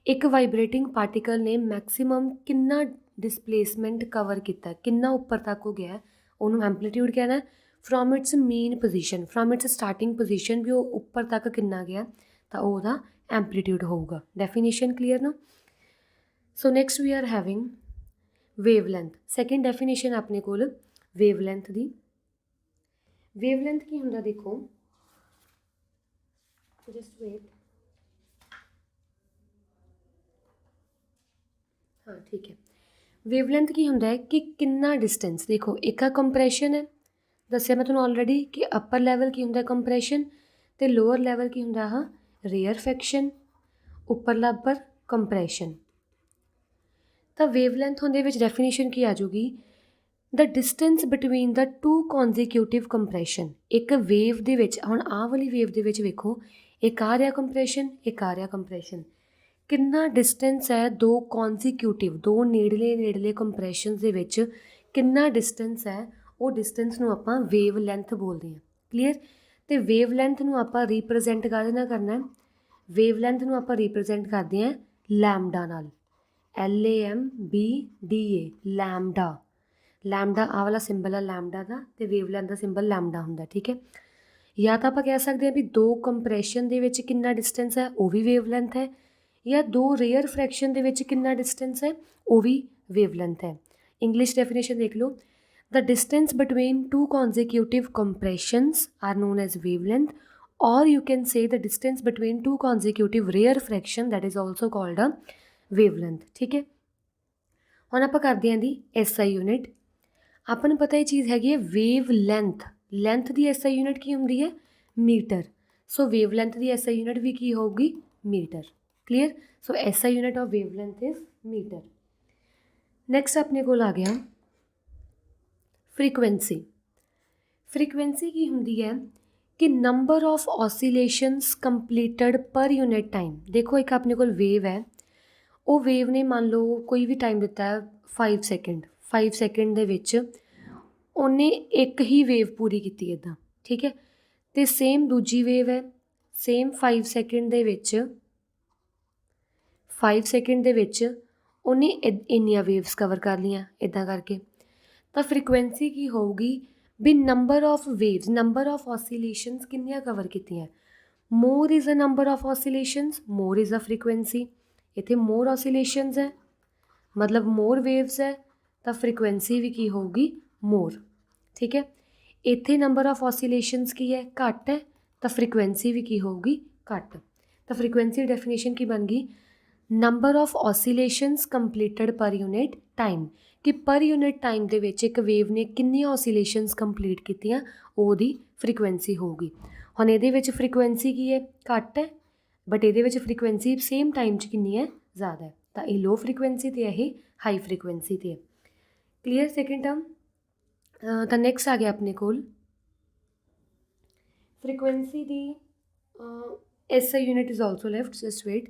ਇੱਕ ਵਾਈਬਰੇਟਿੰਗ ਪਾਰਟੀਕਲ ਨੇ ਮੈਕਸਿਮਮ ਕਿੰਨਾ ਡਿਸਪਲੇਸਮੈਂਟ ਕਵਰ ਕੀਤਾ, ਕਿੰਨਾ ਉੱਪਰ ਤੱਕ ਹੋ ਗਿਆ, ਉਹਨੂੰ ਐਂਪਲੀਟਿਊਡ ਕਹਿਣਾ। From its mean position, from its starting position ਵੀ ਉਹ ਉੱਪਰ ਤੱਕ ਕਿੰਨਾ ਗਿਆ, ਤਾਂ ਉਹਦਾ ਐਂਪਲੀਟਿਊਡ ਹੋਊਗਾ। ਡੈਫੀਨੇਸ਼ਨ ਕਲੀਅਰ ਨਾ। So next we are having wavelength. Second definition ਆਪਣੇ ਕੋਲ ਵੇਵਲੈਂਥ ਦੀ। ਵੇਵਲੈਂਥ ਕੀ ਹੁੰਦਾ ਦੇਖੋ, ਜਸਟ ਵੇਟ, ਹਾਂ ਠੀਕ ਹੈ। ਵੇਵਲੈਂਥ ਕੀ ਹੁੰਦਾ ਹੈ ਕਿ ਕਿੰਨਾ ਡਿਸਟੈਂਸ, ਦੇਖੋ ਇੱਕ ਆ ਕੰਪਰੈਸ਼ਨ ਹੈ, ਦੱਸਿਆ ਮੈਂ ਤੁਹਾਨੂੰ ਆਲਰੇਡੀ ਕਿ ਅੱਪਰ ਲੈਵਲ ਕੀ ਹੁੰਦਾ ਕੰਪਰੈਸ਼ਨ, ਅਤੇ ਲੋਅਰ ਲੈਵਲ ਕੀ ਹੁੰਦਾ ਆਹ ਰੇਅਰ ਫੈਕਸ਼ਨ, ਉੱਪਰਲਾ ਅੱਪਰ ਕੰਪਰੈਸ਼ਨ। ਤਾਂ ਵੇਵਲੈਂਥ ਹੁੰਦੇ ਵਿੱਚ ਡੈਫੀਨੇਸ਼ਨ ਕੀ ਆ ਜੂਗੀ, the distance between the two consecutive compression. ਇੱਕ ਵੇਵ ਦੇ ਵਿੱਚ, ਹੁਣ ਆਹ ਵਾਲੀ ਵੇਵ ਦੇ ਵਿੱਚ ਵੇਖੋ, ਇੱਕ ਆ ਰਿਹਾ ਕੰਪਰੈਸ਼ਨ, ਇੱਕ ਆ ਰਿਹਾ ਕੰਪਰੈਸ਼ਨ, ਕਿੰਨਾ ਡਿਸਟੈਂਸ ਹੈ ਦੋ ਕੌਨਜ਼ੀਕਿਊਟਿਵ, ਦੋ ਨੇੜਲੇ ਕੰਪਰੈਸ਼ਨਸ ਦੇ ਵਿੱਚ ਕਿੰਨਾ ਡਿਸਟੈਂਸ ਹੈ, ਉਹ ਡਿਸਟੈਂਸ ਨੂੰ ਆਪਾਂ ਵੇਵ ਲੈਂਥ ਬੋਲਦੇ ਹਾਂ। ਕਲੀਅਰ? ਅਤੇ ਵੇਵ ਲੈਂਥ ਨੂੰ ਆਪਾਂ ਰੀਪ੍ਰਜੈਂਟ ਕਾਹਦੇ ਨਾਲ ਕਰਨਾ, ਵੇਵ ਲੈਂਥ ਨੂੰ ਆਪਾਂ ਰੀਪ੍ਰਜੈਂਟ ਕਰਦੇ ਹਾਂ ਲੈਮਡਾ ਨਾਲ, LAMBDA, ਲੈਮਡਾ। ਲੈਮਡਾ ਆਹ ਵਾਲਾ ਸਿੰਬਲ ਆ ਲੈਮਡਾ ਦਾ, ਅਤੇ ਵੇਵ ਲੈਂਥ ਦਾ ਸਿੰਬਲ ਲੈਮਡਾ ਹੁੰਦਾ। ਠੀਕ ਹੈ। ਜਾਂ ਤਾਂ ਆਪਾਂ ਕਹਿ ਸਕਦੇ ਹਾਂ ਵੀ ਦੋ ਕੰਪਰੈਸ਼ਨ ਦੇ ਵਿੱਚ ਕਿੰਨਾ ਡਿਸਟੈਂਸ ਹੈ, ਉਹ ਵੀ ਵੇਵ ਲੈਂਥ ਹੈ, ਜਾਂ ਦੋ ਰੇਅਰ ਫ੍ਰੈਕਸ਼ਨ ਦੇ ਵਿੱਚ ਕਿੰਨਾ ਡਿਸਟੈਂਸ ਹੈ, ਉਹ ਵੀ ਵੇਵ ਲੈਂਥ ਹੈ। ਇੰਗਲਿਸ਼ ਡੈਫੀਨੇਸ਼ਨ ਦੇਖ ਲਓ, the distance between two consecutive compressions are known as wavelength, or you can say the distance between two consecutive rarefaction, that is also called a wavelength. ਠੀਕ ਹੈ। ਹੁਣ ਆਪਾਂ ਕਰਦੇ ਹਾਂ ਦੀ SI unit. ਆਪਾਂ ਨੂੰ ਪਤਾ ਇਹ ਚੀਜ਼ ਹੈਗੀ ਹੈ ਵੇਵ ਲੈਂਥ, ਲੈਂਥ ਦੀ SI ਯੂਨਿਟ ਕੀ ਹੁੰਦੀ ਹੈ, ਮੀਟਰ। ਸੋ ਵੇਵ ਲੈਂਥ ਦੀ SI ਯੂਨਿਟ ਵੀ ਕੀ ਹੋਊਗੀ, metre. Clear? So SI unit of wavelength is metre. Next ਆਪਣੇ ਕੋਲ ਆ ਗਿਆ ਫ੍ਰੀਕੁਐਂਸੀ। ਫ੍ਰੀਕੁਐਂਸੀ ਕੀ ਹੁੰਦੀ ਹੈ ਕਿ ਨੰਬਰ ਆਫ ਔਸੀਲੇਸ਼ਨਸ ਕੰਪਲੀਟਡ ਪਰ ਯੂਨਿਟ ਟਾਈਮ। ਦੇਖੋ ਇੱਕ ਆਪਣੇ ਕੋਲ ਵੇਵ ਹੈ, ਉਹ ਵੇਵ ਨੇ ਮੰਨ ਲਓ ਕੋਈ ਵੀ ਟਾਈਮ ਦਿੱਤਾ ਹੈ 5 ਸੈਕਿੰਡ, 5 ਸੈਕਿੰਡ ਦੇ ਵਿੱਚ ਉਹਨੇ ਇੱਕ ਹੀ ਵੇਵ ਪੂਰੀ ਕੀਤੀ ਇੱਦਾਂ, ਠੀਕ ਹੈ। ਅਤੇ ਸੇਮ ਦੂਜੀ ਵੇਵ ਹੈ, ਸੇਮ 5 ਸੈਕਿੰਡ ਦੇ ਵਿੱਚ 5 ਸੈਕਿੰਡ ਦੇ ਵਿੱਚ ਉਹਨੇ ਇੰਨੀਆਂ ਵੇਵਸ ਕਵਰ ਕਰ ਲਈਆਂ ਇੱਦਾਂ ਕਰਕੇ। ਤਾਂ ਫ੍ਰੀਕੁਐਂਸੀ ਕੀ ਹੋਊਗੀ ਵੀ number of waves, number of oscillations ਕਿੰਨੀਆਂ ਕਵਰ ਕੀਤੀਆਂ। More is a number of oscillations, more is a frequency. ਇੱਥੇ ਮੋਰ ਔਸੀਲੇਸ਼ਨਸ ਹੈ ਮਤਲਬ ਮੋਰ ਵੇਵਸ ਹੈ, ਤਾਂ ਫ੍ਰੀਕੁਐਂਸੀ ਵੀ ਕੀ ਹੋਊਗੀ ਮੋਰ, ਠੀਕ ਹੈ। ਇੱਥੇ ਨੰਬਰ ਆਫ ਔਸੀਲੇਸ਼ਨਸ ਕੀ ਹੈ ਘੱਟ ਹੈ, ਤਾਂ ਫ੍ਰੀਕੁਐਂਸੀ ਵੀ ਕੀ ਹੋਊਗੀ ਘੱਟ। ਤਾਂ ਫ੍ਰੀਕੁਐਂਸੀ ਦੀ ਡੈਫੀਨੇਸ਼ਨ ਕੀ ਬਣ ਗਈ, ਨੰਬਰ ਆਫ ਔਸੀਲੇਸ਼ਨਸ ਕੰਪਲੀਟਡ ਪਰ ਯੂਨਿਟ ਟਾਈਮ, ਕਿ ਪਰ ਯੂਨਿਟ ਟਾਈਮ ਦੇ ਵਿੱਚ ਇੱਕ ਵੇਵ ਨੇ ਕਿੰਨੀਆਂ ਔਸੀਲੇਸ਼ਨਸ ਕੰਪਲੀਟ ਕੀਤੀਆਂ, ਉਹਦੀ ਫ੍ਰੀਕੁਐਂਸੀ ਹੋਊਗੀ। ਹੁਣ ਇਹਦੇ ਵਿੱਚ ਫ੍ਰੀਕੁਐਂਸੀ ਕੀ ਹੈ ਘੱਟ ਹੈ, ਬਟ ਇਹਦੇ ਵਿੱਚ ਫ੍ਰੀਕੁਐਂਸੀ ਸੇਮ ਟਾਈਮ 'ਚ ਕਿੰਨੀ ਹੈ ਜ਼ਿਆਦਾ ਹੈ, ਤਾਂ ਇਹ ਲੋ ਫ੍ਰੀਕੁਐਂਸੀ 'ਤੇ ਇਹ ਹਾਈ ਫ੍ਰੀਕੁਐਂਸੀ 'ਤੇ ਹੈ। Clear second term. ਤਾਂ ਨੈਕਸਟ ਆ ਗਿਆ ਆਪਣੇ ਕੋਲ ਫ੍ਰੀਕੁਐਂਸੀ ਦੀ SI unit is also left, just wait.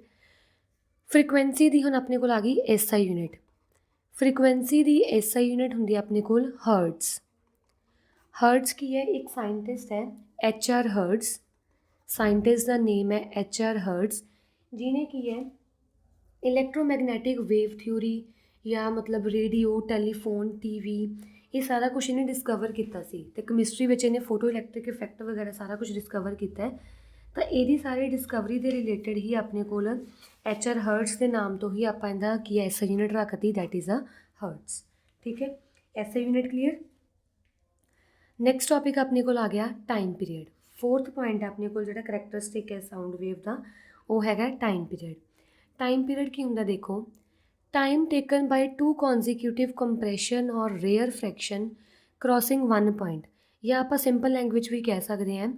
Frequency ਦੀ ਹੁਣ ਆਪਣੇ ਕੋਲ ਆ ਗਈ SI ਯੂਨਿਟ। ਫ੍ਰੀਕੁਐਂਸੀ ਦੀ SI ਯੂਨਿਟ ਹੁੰਦੀ ਹੈ ਆਪਣੇ ਕੋਲ ਹਰਟਸ। ਹਰਟਸ ਕੀ ਹੈ, ਇੱਕ ਸਾਇੰਟਿਸਟ ਹੈ HR ਹਰਟਸ, ਸਾਇੰਟਿਸਟ ਦਾ ਨੇਮ ਹੈ HR ਹਰਟਸ, ਜਿਹਨੇ ਕੀ ਹੈ ਇਲੈਕਟ੍ਰੋਮੈਗਨੈਟਿਕ ਵੇਵ ਥਿਊਰੀ ਜਾਂ ਮਤਲਬ ਰੇਡੀਓ, ਟੈਲੀਫੋਨ, TV ਇਹ ਸਾਰਾ ਕੁਛ ਇਹਨੇ ਡਿਸਕਵਰ ਕੀਤਾ ਸੀ। ਅਤੇ ਕੈਮਿਸਟਰੀ ਵਿੱਚ ਇਹਨੇ ਫੋਟੋ ਇਲੈਕਟ੍ਰਿਕ ਇਫੈਕਟ ਵਗੈਰਾ ਸਾਰਾ ਕੁਛ ਡਿਸਕਵਰ ਕੀਤਾ ਹੈ। ਤਾਂ ਇਹਦੀ ਸਾਰੀ ਡਿਸਕਵਰੀ ਦੇ ਰਿਲੇਟਡ ਹੀ ਆਪਣੇ ਕੋਲ HR ਹਰਟਸ ਦੇ ਨਾਮ ਤੋਂ ਹੀ ਆਪਾਂ ਇਹਦਾ ਕੀ SI ਯੂਨਿਟ ਰੱਖਤੀ, ਦੈਟ ਇਜ਼ ਅ ਹਰਟਸ, ਠੀਕ ਹੈ। SI unit clear. Next topic ਆਪਣੇ ਕੋਲ ਆ ਗਿਆ ਟਾਈਮ ਪੀਰੀਅਡ। ਫੋਰਥ ਪੁਆਇੰਟ ਆਪਣੇ ਕੋਲ ਜਿਹੜਾ ਕਰੈਕਟਰਿਸਟਿਕ ਹੈ ਸਾਊਂਡ ਵੇਵ ਦਾ, ਉਹ ਹੈਗਾ ਟਾਈਮ ਪੀਰੀਅਡ। ਟਾਈਮ ਪੀਰੀਅਡ ਕੀ ਹੁੰਦਾ ਦੇਖੋ, time taken by two consecutive compression or rare fraction crossing one point, ਜਾਂ ਆਪਾਂ ਸਿੰਪਲ ਲੈਂਗੁਏਜ ਵੀ ਕਹਿ ਸਕਦੇ ਹਾਂ,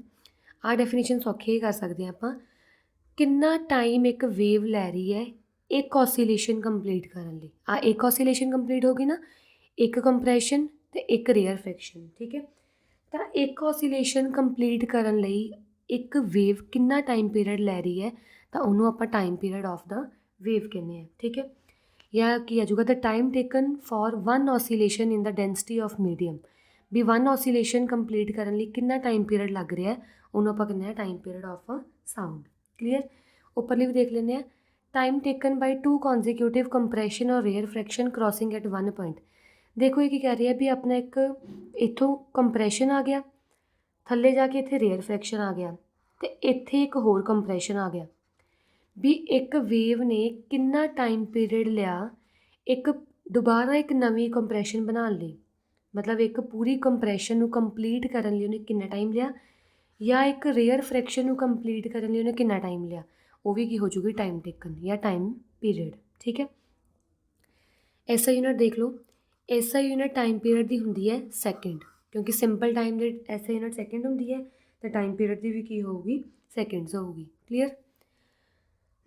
ਆਹ ਡੈਫੀਨੇਸ਼ਨ ਸੌਖੀ ਹੀ ਕਰ ਸਕਦੇ ਹਾਂ ਆਪਾਂ। ਕਿੰਨਾ ਟਾਈਮ ਇੱਕ ਵੇਵ ਲੈ ਰਹੀ ਹੈ ਇੱਕ ਔਸੀਲੇਸ਼ਨ ਕੰਪਲੀਟ ਕਰਨ ਲਈ। ਆਹ ਇੱਕ ਔਸੀਲੇਸ਼ਨ ਕੰਪਲੀਟ ਹੋ ਗਈ ਨਾ, ਇੱਕ ਕੰਪਰੈਸ਼ਨ ਅਤੇ ਇੱਕ ਰੇਅਰ ਫ੍ਰੈਕਸ਼ਨ, ਠੀਕ ਹੈ। ਤਾਂ ਇੱਕ ਔਸੀਲੇਸ਼ਨ ਕੰਪਲੀਟ ਕਰਨ ਲਈ ਇੱਕ ਵੇਵ ਕਿੰਨਾ ਟਾਈਮ ਪੀਰੀਅਡ ਲੈ ਰਹੀ ਹੈ, ਤਾਂ ਉਹਨੂੰ ਆਪਾਂ ਟਾਈਮ ਪੀਰੀਅਡ ਆਫ ਦਾ ਵੇਵ ਕਹਿੰਦੇ ਹਾਂ, ਠੀਕ ਹੈ। ਜਾਂ ਕੀ ਆ ਜਾਊਗਾ, the time taken for one oscillation in the density of medium, ਵੀ ਵਨ ਔਸੀਲੇਸ਼ਨ ਕੰਪਲੀਟ ਕਰਨ ਲਈ ਕਿੰਨਾ ਟਾਈਮ ਪੀਰੀਅਡ ਲੱਗ ਰਿਹਾ, ਉਹਨੂੰ ਆਪਾਂ ਕਹਿੰਦੇ ਹਾਂ time period of sound. Clear. ਉੱਪਰਲੀ ਵੀ ਦੇਖ ਲੈਂਦੇ ਹਾਂ, time taken by two consecutive compression or rarefaction crossing at one point. ਦੇਖੋ ਇਹ ਕੀ ਕਹਿ ਰਹੀ ਹੈ ਵੀ ਆਪਣਾ ਇੱਕ ਇੱਥੋਂ ਕੰਪਰੈਸ਼ਨ ਆ ਗਿਆ, ਥੱਲੇ ਜਾ ਕੇ ਇੱਥੇ ਰੇਅਰ ਫ੍ਰੈਕਸ਼ਨ ਆ ਗਿਆ, ਅਤੇ ਇੱਥੇ ਇੱਕ ਹੋਰ ਕੰਪਰੈਸ਼ਨ ਆ ਗਿਆ, ਵੀ ਇੱਕ ਵੇਵ ਨੇ ਕਿੰਨਾ ਟਾਈਮ ਪੀਰੀਅਡ ਲਿਆ ਇੱਕ ਦੁਬਾਰਾ ਇੱਕ ਨਵੀਂ ਕੰਪਰੈਸ਼ਨ ਬਣਾਉਣ ਲਈ, ਮਤਲਬ ਇੱਕ ਪੂਰੀ ਕੰਪਰੈਸ਼ਨ ਨੂੰ ਕੰਪਲੀਟ ਕਰਨ ਲਈ ਉਹਨੇ ਕਿੰਨਾ ਟਾਈਮ ਲਿਆ, ਜਾਂ ਇੱਕ ਰੇਅਰ ਫ੍ਰੈਕਸ਼ਨ ਨੂੰ ਕੰਪਲੀਟ ਕਰਨ ਲਈ ਉਹਨੇ ਕਿੰਨਾ ਟਾਈਮ ਲਿਆ, ਉਹ ਵੀ ਕੀ ਹੋ ਜੂਗੀ ਟਾਈਮ ਟੇਕਨ ਜਾਂ ਟਾਈਮ ਪੀਰੀਅਡ, ਠੀਕ ਹੈ। SI ਯੂਨਿਟ ਦੇਖ ਲਓ, SI ਯੂਨਿਟ ਟਾਈਮ ਪੀਰੀਅਡ ਦੀ ਹੁੰਦੀ ਹੈ ਸੈਕਿੰਡ, ਕਿਉਂਕਿ ਸਿੰਪਲ ਟਾਈਮ ਦੇ SI ਯੂਨਿਟ ਸੈਕਿੰਡ ਹੁੰਦੀ ਹੈ, ਤਾਂ ਟਾਈਮ ਪੀਰੀਅਡ ਦੀ ਵੀ ਕੀ ਹੋਊਗੀ ਸੈਕਿੰਡਸ ਹੋਊਗੀ। ਕਲੀਅਰ।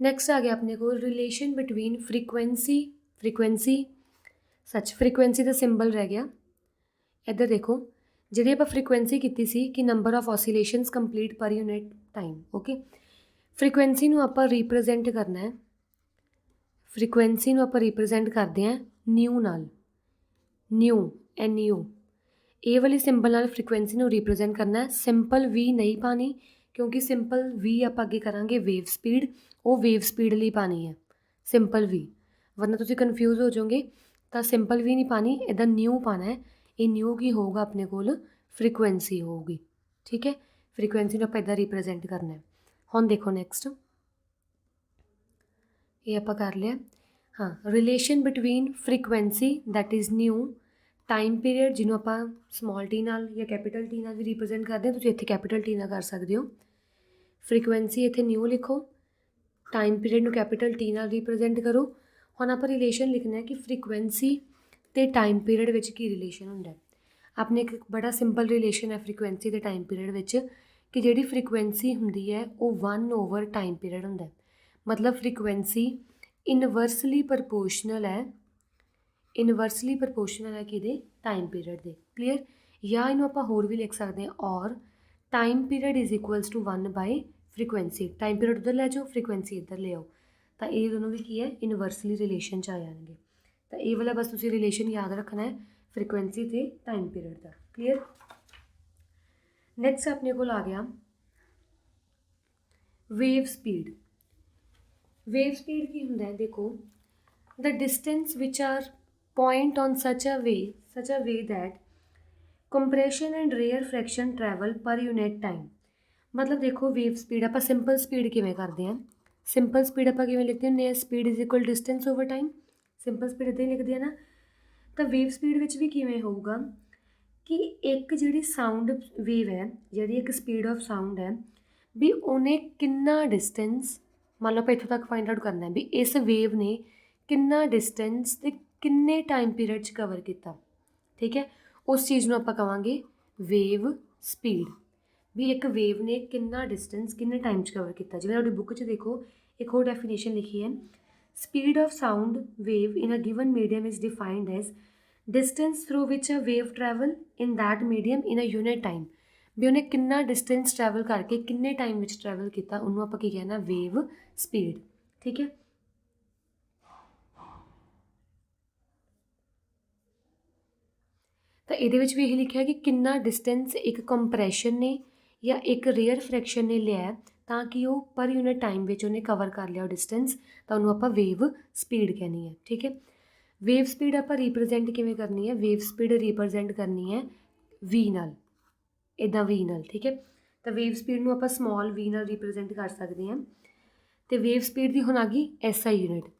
ਨੈਕਸਟ ਆ ਗਿਆ ਆਪਣੇ ਕੋਲ ਰਿਲੇਸ਼ਨ ਬਿਟਵੀਨ ਫ੍ਰੀਕੁਐਂਸੀ ਦਾ ਸਿੰਬਲ ਰਹਿ ਗਿਆ ਇੱਧਰ ਦੇਖੋ, ਜਿਹੜੀ ਆਪਾਂ ਫ੍ਰੀਕੁਐਂਸੀ ਕੀਤੀ ਸੀ ਕਿ ਨੰਬਰ ਆਫ ਔਸੀਲੇਸ਼ਨਸ ਕੰਪਲੀਟ ਪਰ ਯੂਨਿਟ ਟਾਈਮ, ਓਕੇ। ਫ੍ਰੀਕੁਐਂਸੀ ਨੂੰ ਆਪਾਂ ਰੀਪ੍ਰਜੈਂਟ ਕਰਨਾ ਹੈ, ਫ੍ਰੀਕੁਐਂਸੀ ਨੂੰ ਆਪਾਂ ਰੀਪ੍ਰਜੈਂਟ ਕਰਦੇ ਹਾਂ ਨਿਊ ਨਾਲ, NU ਇਹ ਵਾਲੀ ਸਿੰਬਲ ਨਾਲ ਫ੍ਰੀਕੁਐਂਸੀ ਨੂੰ ਰੀਪ੍ਰਜੈਂਟ ਕਰਨਾ ਹੈ। ਸਿੰਪਲ V ਨਹੀਂ ਪਾਣੀ, ਕਿਉਂਕਿ ਸਿੰਪਲ V ਆਪਾਂ ਅੱਗੇ ਕਰਾਂਗੇ ਵੇਵ ਸਪੀਡ, ਉਹ ਵੇਵ ਸਪੀਡ ਲਈ ਪਾਣੀ ਹੈ ਸਿੰਪਲ V, ਵਰਨਾ ਤੁਸੀਂ ਕਨਫਿਊਜ਼ ਹੋ ਜਾਓਗੇ। ਤਾਂ ਸਿੰਪਲ V ਨਹੀਂ ਪਾਣੀ, ਇੱਦਾਂ ਨਿਊ ਪਾਣਾ ਹੈ। ਇਹ ਨਿਊ ਕੀ ਹੋਊਗਾ ਆਪਣੇ ਕੋਲ ਫ੍ਰੀਕੁਐਂਸੀ ਹੋਊਗੀ, ਠੀਕ ਹੈ। ਫ੍ਰੀਕੁਐਂਸੀ ਨੂੰ ਆਪਾਂ ਇੱਦਾਂ ਰੀਪ੍ਰਜੈਂਟ ਕਰਨਾ ਹੈ। ਹੁਣ ਦੇਖੋ ਨੈਕਸਟ, ਇਹ ਆਪਾਂ ਕਰ ਲਿਆ। ਹਾਂ, relation between frequency that is new, time period ਜਿਹਨੂੰ ਆਪਾਂ ਸਮਾਲ ਟੀ ਨਾਲ ਜਾਂ ਕੈਪੀਟਲ T ਨਾਲ ਵੀ ਰੀਪ੍ਰਜੈਂਟ ਕਰਦੇ ਹਾਂ, ਤੁਸੀਂ ਇੱਥੇ ਕੈਪੀਟਲ T ਨਾਲ ਕਰ ਸਕਦੇ ਹੋ। ਫ੍ਰੀਕੁਐਂਸੀ ਇੱਥੇ ਨਿਊ ਲਿਖੋ, ਟਾਈਮ ਪੀਰੀਅਡ ਨੂੰ ਕੈਪੀਟਲ T ਨਾਲ ਰੀਪ੍ਰਜੈਂਟ ਕਰੋ। ਹੁਣ ਆਪਾਂ ਰਿਲੇਸ਼ਨ ਲਿਖਣਾ ਹੈ ਕਿ ਫ੍ਰੀਕੁਐਂਸੀ ਅਤੇ ਟਾਈਮ ਪੀਰੀਅਡ ਵਿੱਚ ਕੀ ਰਿਲੇਸ਼ਨ ਹੁੰਦਾ। ਆਪਣੇ ਇੱਕ ਬੜਾ ਸਿੰਪਲ ਰਿਲੇਸ਼ਨ ਹੈ ਫ੍ਰੀਕੁਐਂਸੀ ਅਤੇ ਟਾਈਮ ਪੀਰੀਅਡ ਵਿੱਚ, ਕਿ ਜਿਹੜੀ ਫ੍ਰੀਕੁਐਂਸੀ ਹੁੰਦੀ ਹੈ ਉਹ 1/, ਟਾਈਮ ਪੀਰੀਅਡ ਹੁੰਦਾ। ਮਤਲਬ ਫ੍ਰੀਕੁਐਂਸੀ ਇਨਵਰਸਲੀ ਪ੍ਰਪੋਰਸ਼ਨਲ ਹੈ, ਕਿਹਦੇ ਟਾਈਮ ਪੀਰੀਅਡ ਦੇ। ਕਲੀਅਰ। ਜਾਂ ਇਹਨੂੰ ਆਪਾਂ ਹੋਰ ਵੀ ਲਿਖ ਸਕਦੇ ਹਾਂ, or time period is equals to 1/ਫ੍ਰੀਕੁਐਂਸੀ। ਟਾਈਮ ਪੀਰੀਅਡ ਉੱਧਰ ਲੈ ਜਾਓ, ਫ੍ਰੀਕੁਐਂਸੀ ਇੱਧਰ ਲੈ ਆਓ, ਤਾਂ ਇਹ ਦੋਨੋਂ ਵੀ ਕੀ ਹੈ ਇਨਵਰਸਲੀ ਰਿਲੇਸ਼ਨ 'ਚ ਆ ਜਾਣਗੇ। ਤਾਂ ਇਹ ਵਾਲਾ ਬਸ ਤੁਸੀਂ ਰਿਲੇਸ਼ਨ ਯਾਦ ਰੱਖਣਾ ਹੈ ਫ੍ਰੀਕੁਐਂਸੀ ਤੇ ਟਾਈਮ ਪੀਰੀਅਡ ਦਾ। ਕਲੀਅਰ। ਨੈਕਸਟ ਆਪਣੇ ਕੋਲ ਆ ਗਿਆ ਵੇਵ ਸਪੀਡ। ਵੇਵ ਸਪੀਡ ਕੀ ਹੁੰਦਾ ਹੈ, ਦੇਖੋ the distance which are point on such a way that compression and rare fraction travel per unit time। मतलब देखो वेव स्पीड आप सिंपल स्पीड किमें करते हैं, सिंपल स्पीड आप किमें लिखते हैं speed is equal distance over time, simple speed इदां ही लिखते हैं ना। तो वेव स्पीड विच भी किमें होऊगा कि एक जिहड़ी साउंड वेव है, जिहड़ी एक स्पीड ऑफ साउंड है भी उन्हें कितना डिस्टेंस, मान लो आप इत्थों तक फाइंड आउट करना है भी इस वेव ने कितना डिस्टेंस ते किन्ने टाइम पीरियड कवर किया। ठीक है, उस चीज़ में आप कहांगे वेव स्पीड भी एक वेव ने कितना डिस्टेंस किन्ने टाइम कवर किया। जिवें तुहाडी बुक च देखो एक होर डेफिनेशन लिखी है, speed of sound wave in a given medium is defined as distance through which a wave travel in that medium in a unit time. भी उन्हें कितना डिस्टेंस ट्रैवल करके किन्ने टाइम विच ट्रैवल किया उन्होंने आप की कहना वेव स्पीड। ठीक है, तो ये भी यही लिखा कि कितना डिस्टेंस एक कंप्रैशन ने या एक रेयर फ्रैक्शन ने लिया ताकि वो पर यूनिट टाइम में उन्हें कवर कर लिया डिस्टेंस, तो उन्होंने आप वेव स्पीड कहनी है। ठीक है, वेव स्पीड आप रिप्रजेंट किमें करनी है, वेव स्पीड रिप्रजेंट करनी है वी नाल, इदा वी नाल। ठीक है, तो वेव स्पीड में आप स्मॉल वी नाल रिप्रजेंट कर सकते हैं। तो वेव स्पीड की हुण आ गई SI unit.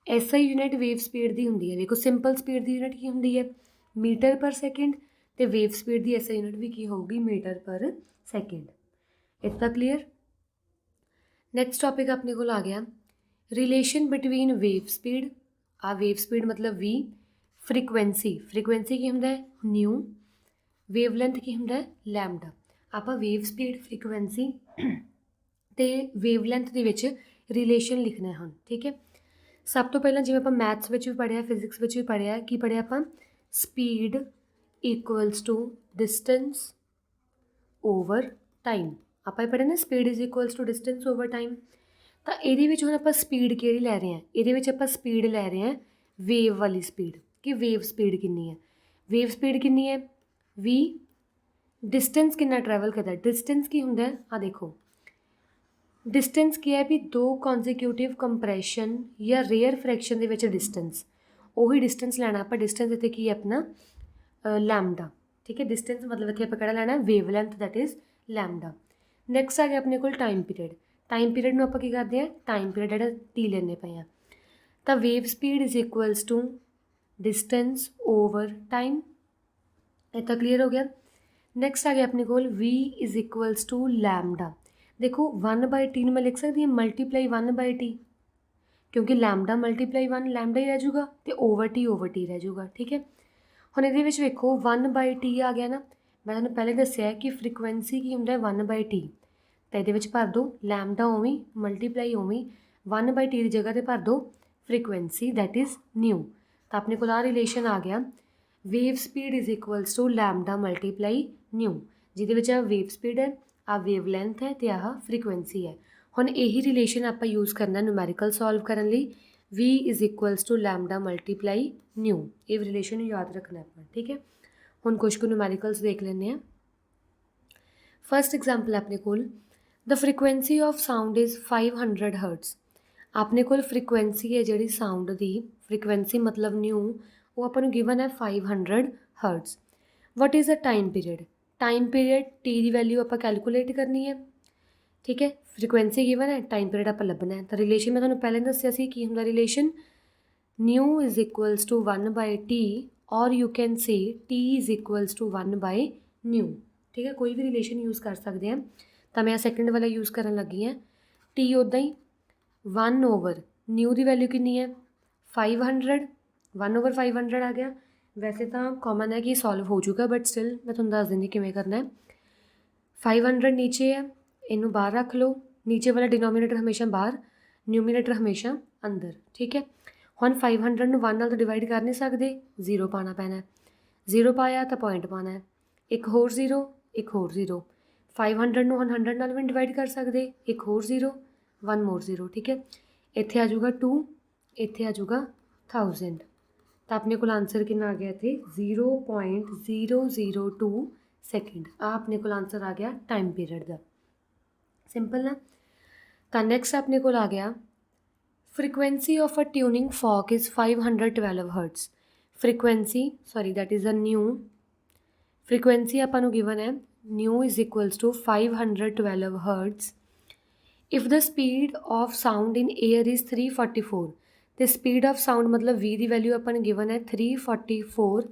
SI unit wave speed की होंगी है, देखो सिंपल स्पीड की यूनिट की होंगी है मीटर पर सैकेंड, तो वेव स्पीड की SI यूनिट भी की होगी मीटर पर सैकेंड। इतना क्लीयर। नैक्सट टॉपिक अपने को आ गया रिलेशन बिटवीन वेव स्पीड, आ वेव स्पीड मतलब वी, फ्रीकुएंसी, फ्रीकुएंसी की होंगे न्यू, वेवलेंथ की होंगे लैम्डा। आप वेव स्पीड फ्रीकुएंसी तो वेवलेंथ के विच रिलेशन लिखना है। ठीक है, सब तो पहला जिवें आपां मैथ्स में भी पढ़िया, फिजिक्स में भी पढ़िया, की पढ़िया आपां speed equals to distance over time. आप पढ़े ना speed is equals to distance over time. तो ये हुण आपां स्पीड किहड़ी लै रहे हैं, ये आपां स्पीड लै रहे हैं वेव वाली स्पीड, कि वेव स्पीड कितनी है, वेव स्पीड कितनी है वी, डिस्टेंस कितना ट्रैवल करता है, डिस्टेंस की होंगे आ देखो डिस्टेंस क्या है भी दो कॉन्जिक्यूटिव कंप्रैशन या रेयर फ्रैक्शन के विच डिस्टेंस, उही डिस्टेंस लैना आप, डिस्टेंस इत्थे की है अपना लैम्डा। ठीक है, डिस्टेंस मतलब इत्थे आपां किहड़ा लैना wavelength that is lambda. Next आ गया अपने कोल टाइम पीरियड। टाइम पीरियड में आपां की करते हैं टाइम पीरियड जिहड़ा टी लेने पे हैं, तो wave speed is equals to distance over time. इतना क्लीयर हो गया। नैक्सट आ गया अपने कोल V is equals to lambda. देखो 1/t मैं लिख सकती हूँ मल्टीप्लाई 1/t, क्योंकि लैम्डा मल्टीप्लाई 1 लैम्डा ही रह जाऊगा, तो ओवर टी रह जाऊगा। ठीक है, हुण इहदे विच वेखो 1/t आ गया ना, मैं तुहानूं पहले दस्सिया कि फ्रीकुएंसी की हुंदा 1/t, तो इहदे विच भर दो लैम्डा उवें मल्टीप्लाई उवें 1/t की जगह पर भर दो फ्रीकुएंसी दैट इज़ न्यू। तो अपने को रिलेशन आ गया wave speed is equals to lambda multiply nu, जिहदे विच वेव स्पीड है, आ वेव लेंथ है, तो आह फ्रीकुएंसी है। हुण यही रिलेशन आप यूज़ करना न्यूमैरिकल सॉल्व करने लई, v is equals to lambda multiply nu, ये रिलेशन याद रखना है। ठीक है, हुण कुछ को न्यूमैरिकल्स देख लेने हैं। फर्स्ट एग्जाम्पल अपने कोल the frequency of sound is 500 hertz. अपने कोल फ्रीकुएंसी है जिहड़ी साउंड की, फ्रीकुएंसी मतलब न्यू, वो अपन गिवन है 500 hertz. What is the time period, time period T की वैल्यू आप कैलकुलेट करनी है। ठीक है, फ्रीकुएंसी गिवन है, टाइम पीरियड आप लभना है। तो रिलेशन मैं तुहानूं पहले दस्सिया सी की हुंदा relation nu is equals to 1/t, or you can say T is equals to 1/न्यू। ठीक है, कोई भी रिलेशन यूज़ कर सकते हैं। तो मैं सैकेंड वाला यूज़ करन लगी हैं, टी उदा ही 1/, न्यू की वैल्यू कितनी है 500, 1/500 आ गया। वैसे तो कॉमन है कि सॉल्व हो चुका, बट स्टिल मैं तुहानूं दस देंगी किवें करना है। 500 नीचे है, इनू बाहर रख लो, नीचे वाला डिनोमीनेटर हमेशा बाहर, न्यूमीनेटर हमेशा अंदर। ठीक है, हुण 500 नूं 1 नाल तो डिवाइड कर नहीं सकते, 0 पाना पैना है, 0 पाया तो पॉइंट पाना है, एक होर 0, एक होर 0। 500 नूं हुण 100 नाल भी डिवाइड कर सकते, एक होर 0, 1 मोर 0। ठीक है, ਇੱਥੇ ਆ ਜਾਊਗਾ 2, ਇੱਥੇ ਆ ਜਾਊਗਾ 1000, ਤਾਂ ਆਪਣੇ ਕੋਲ ਆਂਸਰ ਕਿੰਨਾ ਆ ਗਿਆ ਇੱਥੇ 0.002 ਸੈਕਿੰਡ। ਆ ਆਪਣੇ ਕੋਲ ਆਂਸਰ ਆ ਗਿਆ ਟਾਈਮ ਪੀਰੀਅਡ ਦਾ। ਸਿੰਪਲ ਨਾ। ਤਾਂ ਨੈਕਸਟ ਆਪਣੇ ਕੋਲ ਆ ਗਿਆ frequency of a tuning fork is 512 hertz। that is a new frequency ਆਪਾਂ ਨੂੰ given ਹੈ new is equals to 512 hertz if the speed of sound in air is 344। ਤੇ speed of sound ਮਤਲਬ v ਦੀ ਵੈਲਿਊ ਆਪਾਂ ਨੂੰ given ਹੈ 344